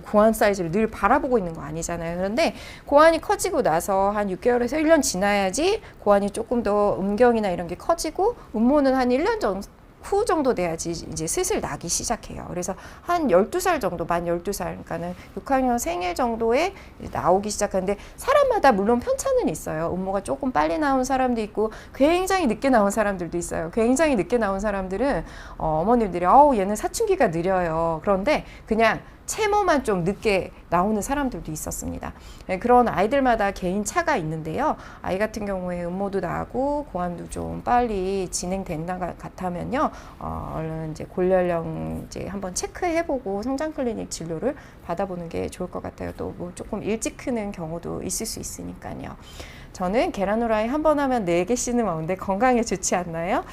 고환 사이즈를 늘 바라보고 있는 거 아니잖아요. 그런데 고환이 커지고 나서 한 6개월에서 1년 지나야지 고환이 조금 더 음경이나 이런 게 커지고 음모는 한 1년 정도 후 정도 돼야지 이제 슬슬 나기 시작해요. 그래서 한 12살 정도, 만 12살, 그러니까는 6학년 생일 정도에 나오기 시작하는데 사람마다 물론 편차는 있어요. 음모가 조금 빨리 나온 사람도 있고 굉장히 늦게 나온 사람들도 있어요. 굉장히 늦게 나온 사람들은 어머님들이 얘는 사춘기가 느려요. 그런데 그냥 채모만 좀 늦게 나오는 사람들도 있었습니다. 네, 그런 아이들마다 개인 차가 있는데요. 아이 같은 경우에 음모도 나고 고환도 좀 빨리 진행된다 같으면요, 얼른 이제 골연령 이제 한번 체크해보고 성장 클리닉 진료를 받아보는 게 좋을 것 같아요. 또 뭐 조금 일찍 크는 경우도 있을 수 있으니까요. 저는 계란 후라이 한 번 하면 4개씩은 먹는데 건강에 좋지 않나요?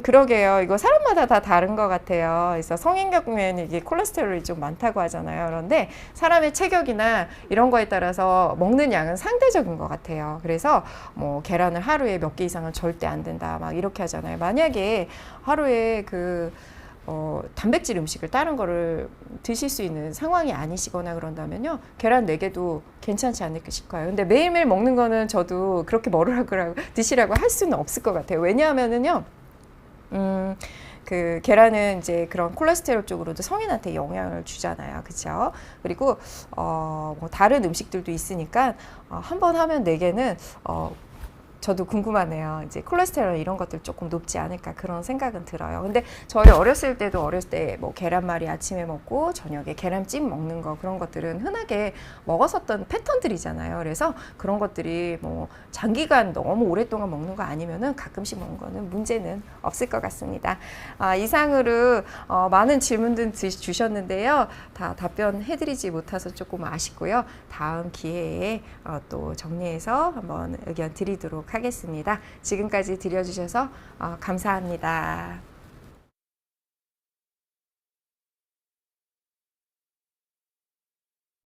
그러게요. 이거 사람마다 다 다른 것 같아요. 그래서 성인 경우에는 이게 콜레스테롤이 좀 많다고 하잖아요. 그런데 사람의 체격이나 이런 거에 따라서 먹는 양은 상대적인 것 같아요. 그래서 뭐 계란을 하루에 몇 개 이상은 절대 안 된다 막 이렇게 하잖아요. 만약에 하루에 단백질 음식을 다른 거를 드실 수 있는 상황이 아니시거나 그런다면요, 계란 4개도 괜찮지 않을까 싶어요. 근데 매일매일 먹는 거는 저도 그렇게 드시라고 할 수는 없을 것 같아요. 왜냐하면은요, 그 계란은 이제 그런 콜레스테롤 쪽으로도 성인한테 영향을 주잖아요. 그렇죠? 그리고 뭐 다른 음식들도 있으니까 한 번 하면 4개는 저도 궁금하네요. 이제 콜레스테롤 이런 것들 조금 높지 않을까 그런 생각은 들어요. 근데 저희 어렸을 때 뭐 계란말이 아침에 먹고 저녁에 계란찜 먹는 거 그런 것들은 흔하게 먹었었던 패턴들이잖아요. 그래서 그런 것들이 뭐 장기간 너무 오랫동안 먹는 거 아니면은 가끔씩 먹는 거는 문제는 없을 것 같습니다. 이상으로 많은 질문들 주셨는데요. 다 답변해드리지 못해서 조금 아쉽고요. 다음 기회에 또 정리해서 한번 의견 드리도록 하겠습니다. 지금까지 들려주셔서 감사합니다.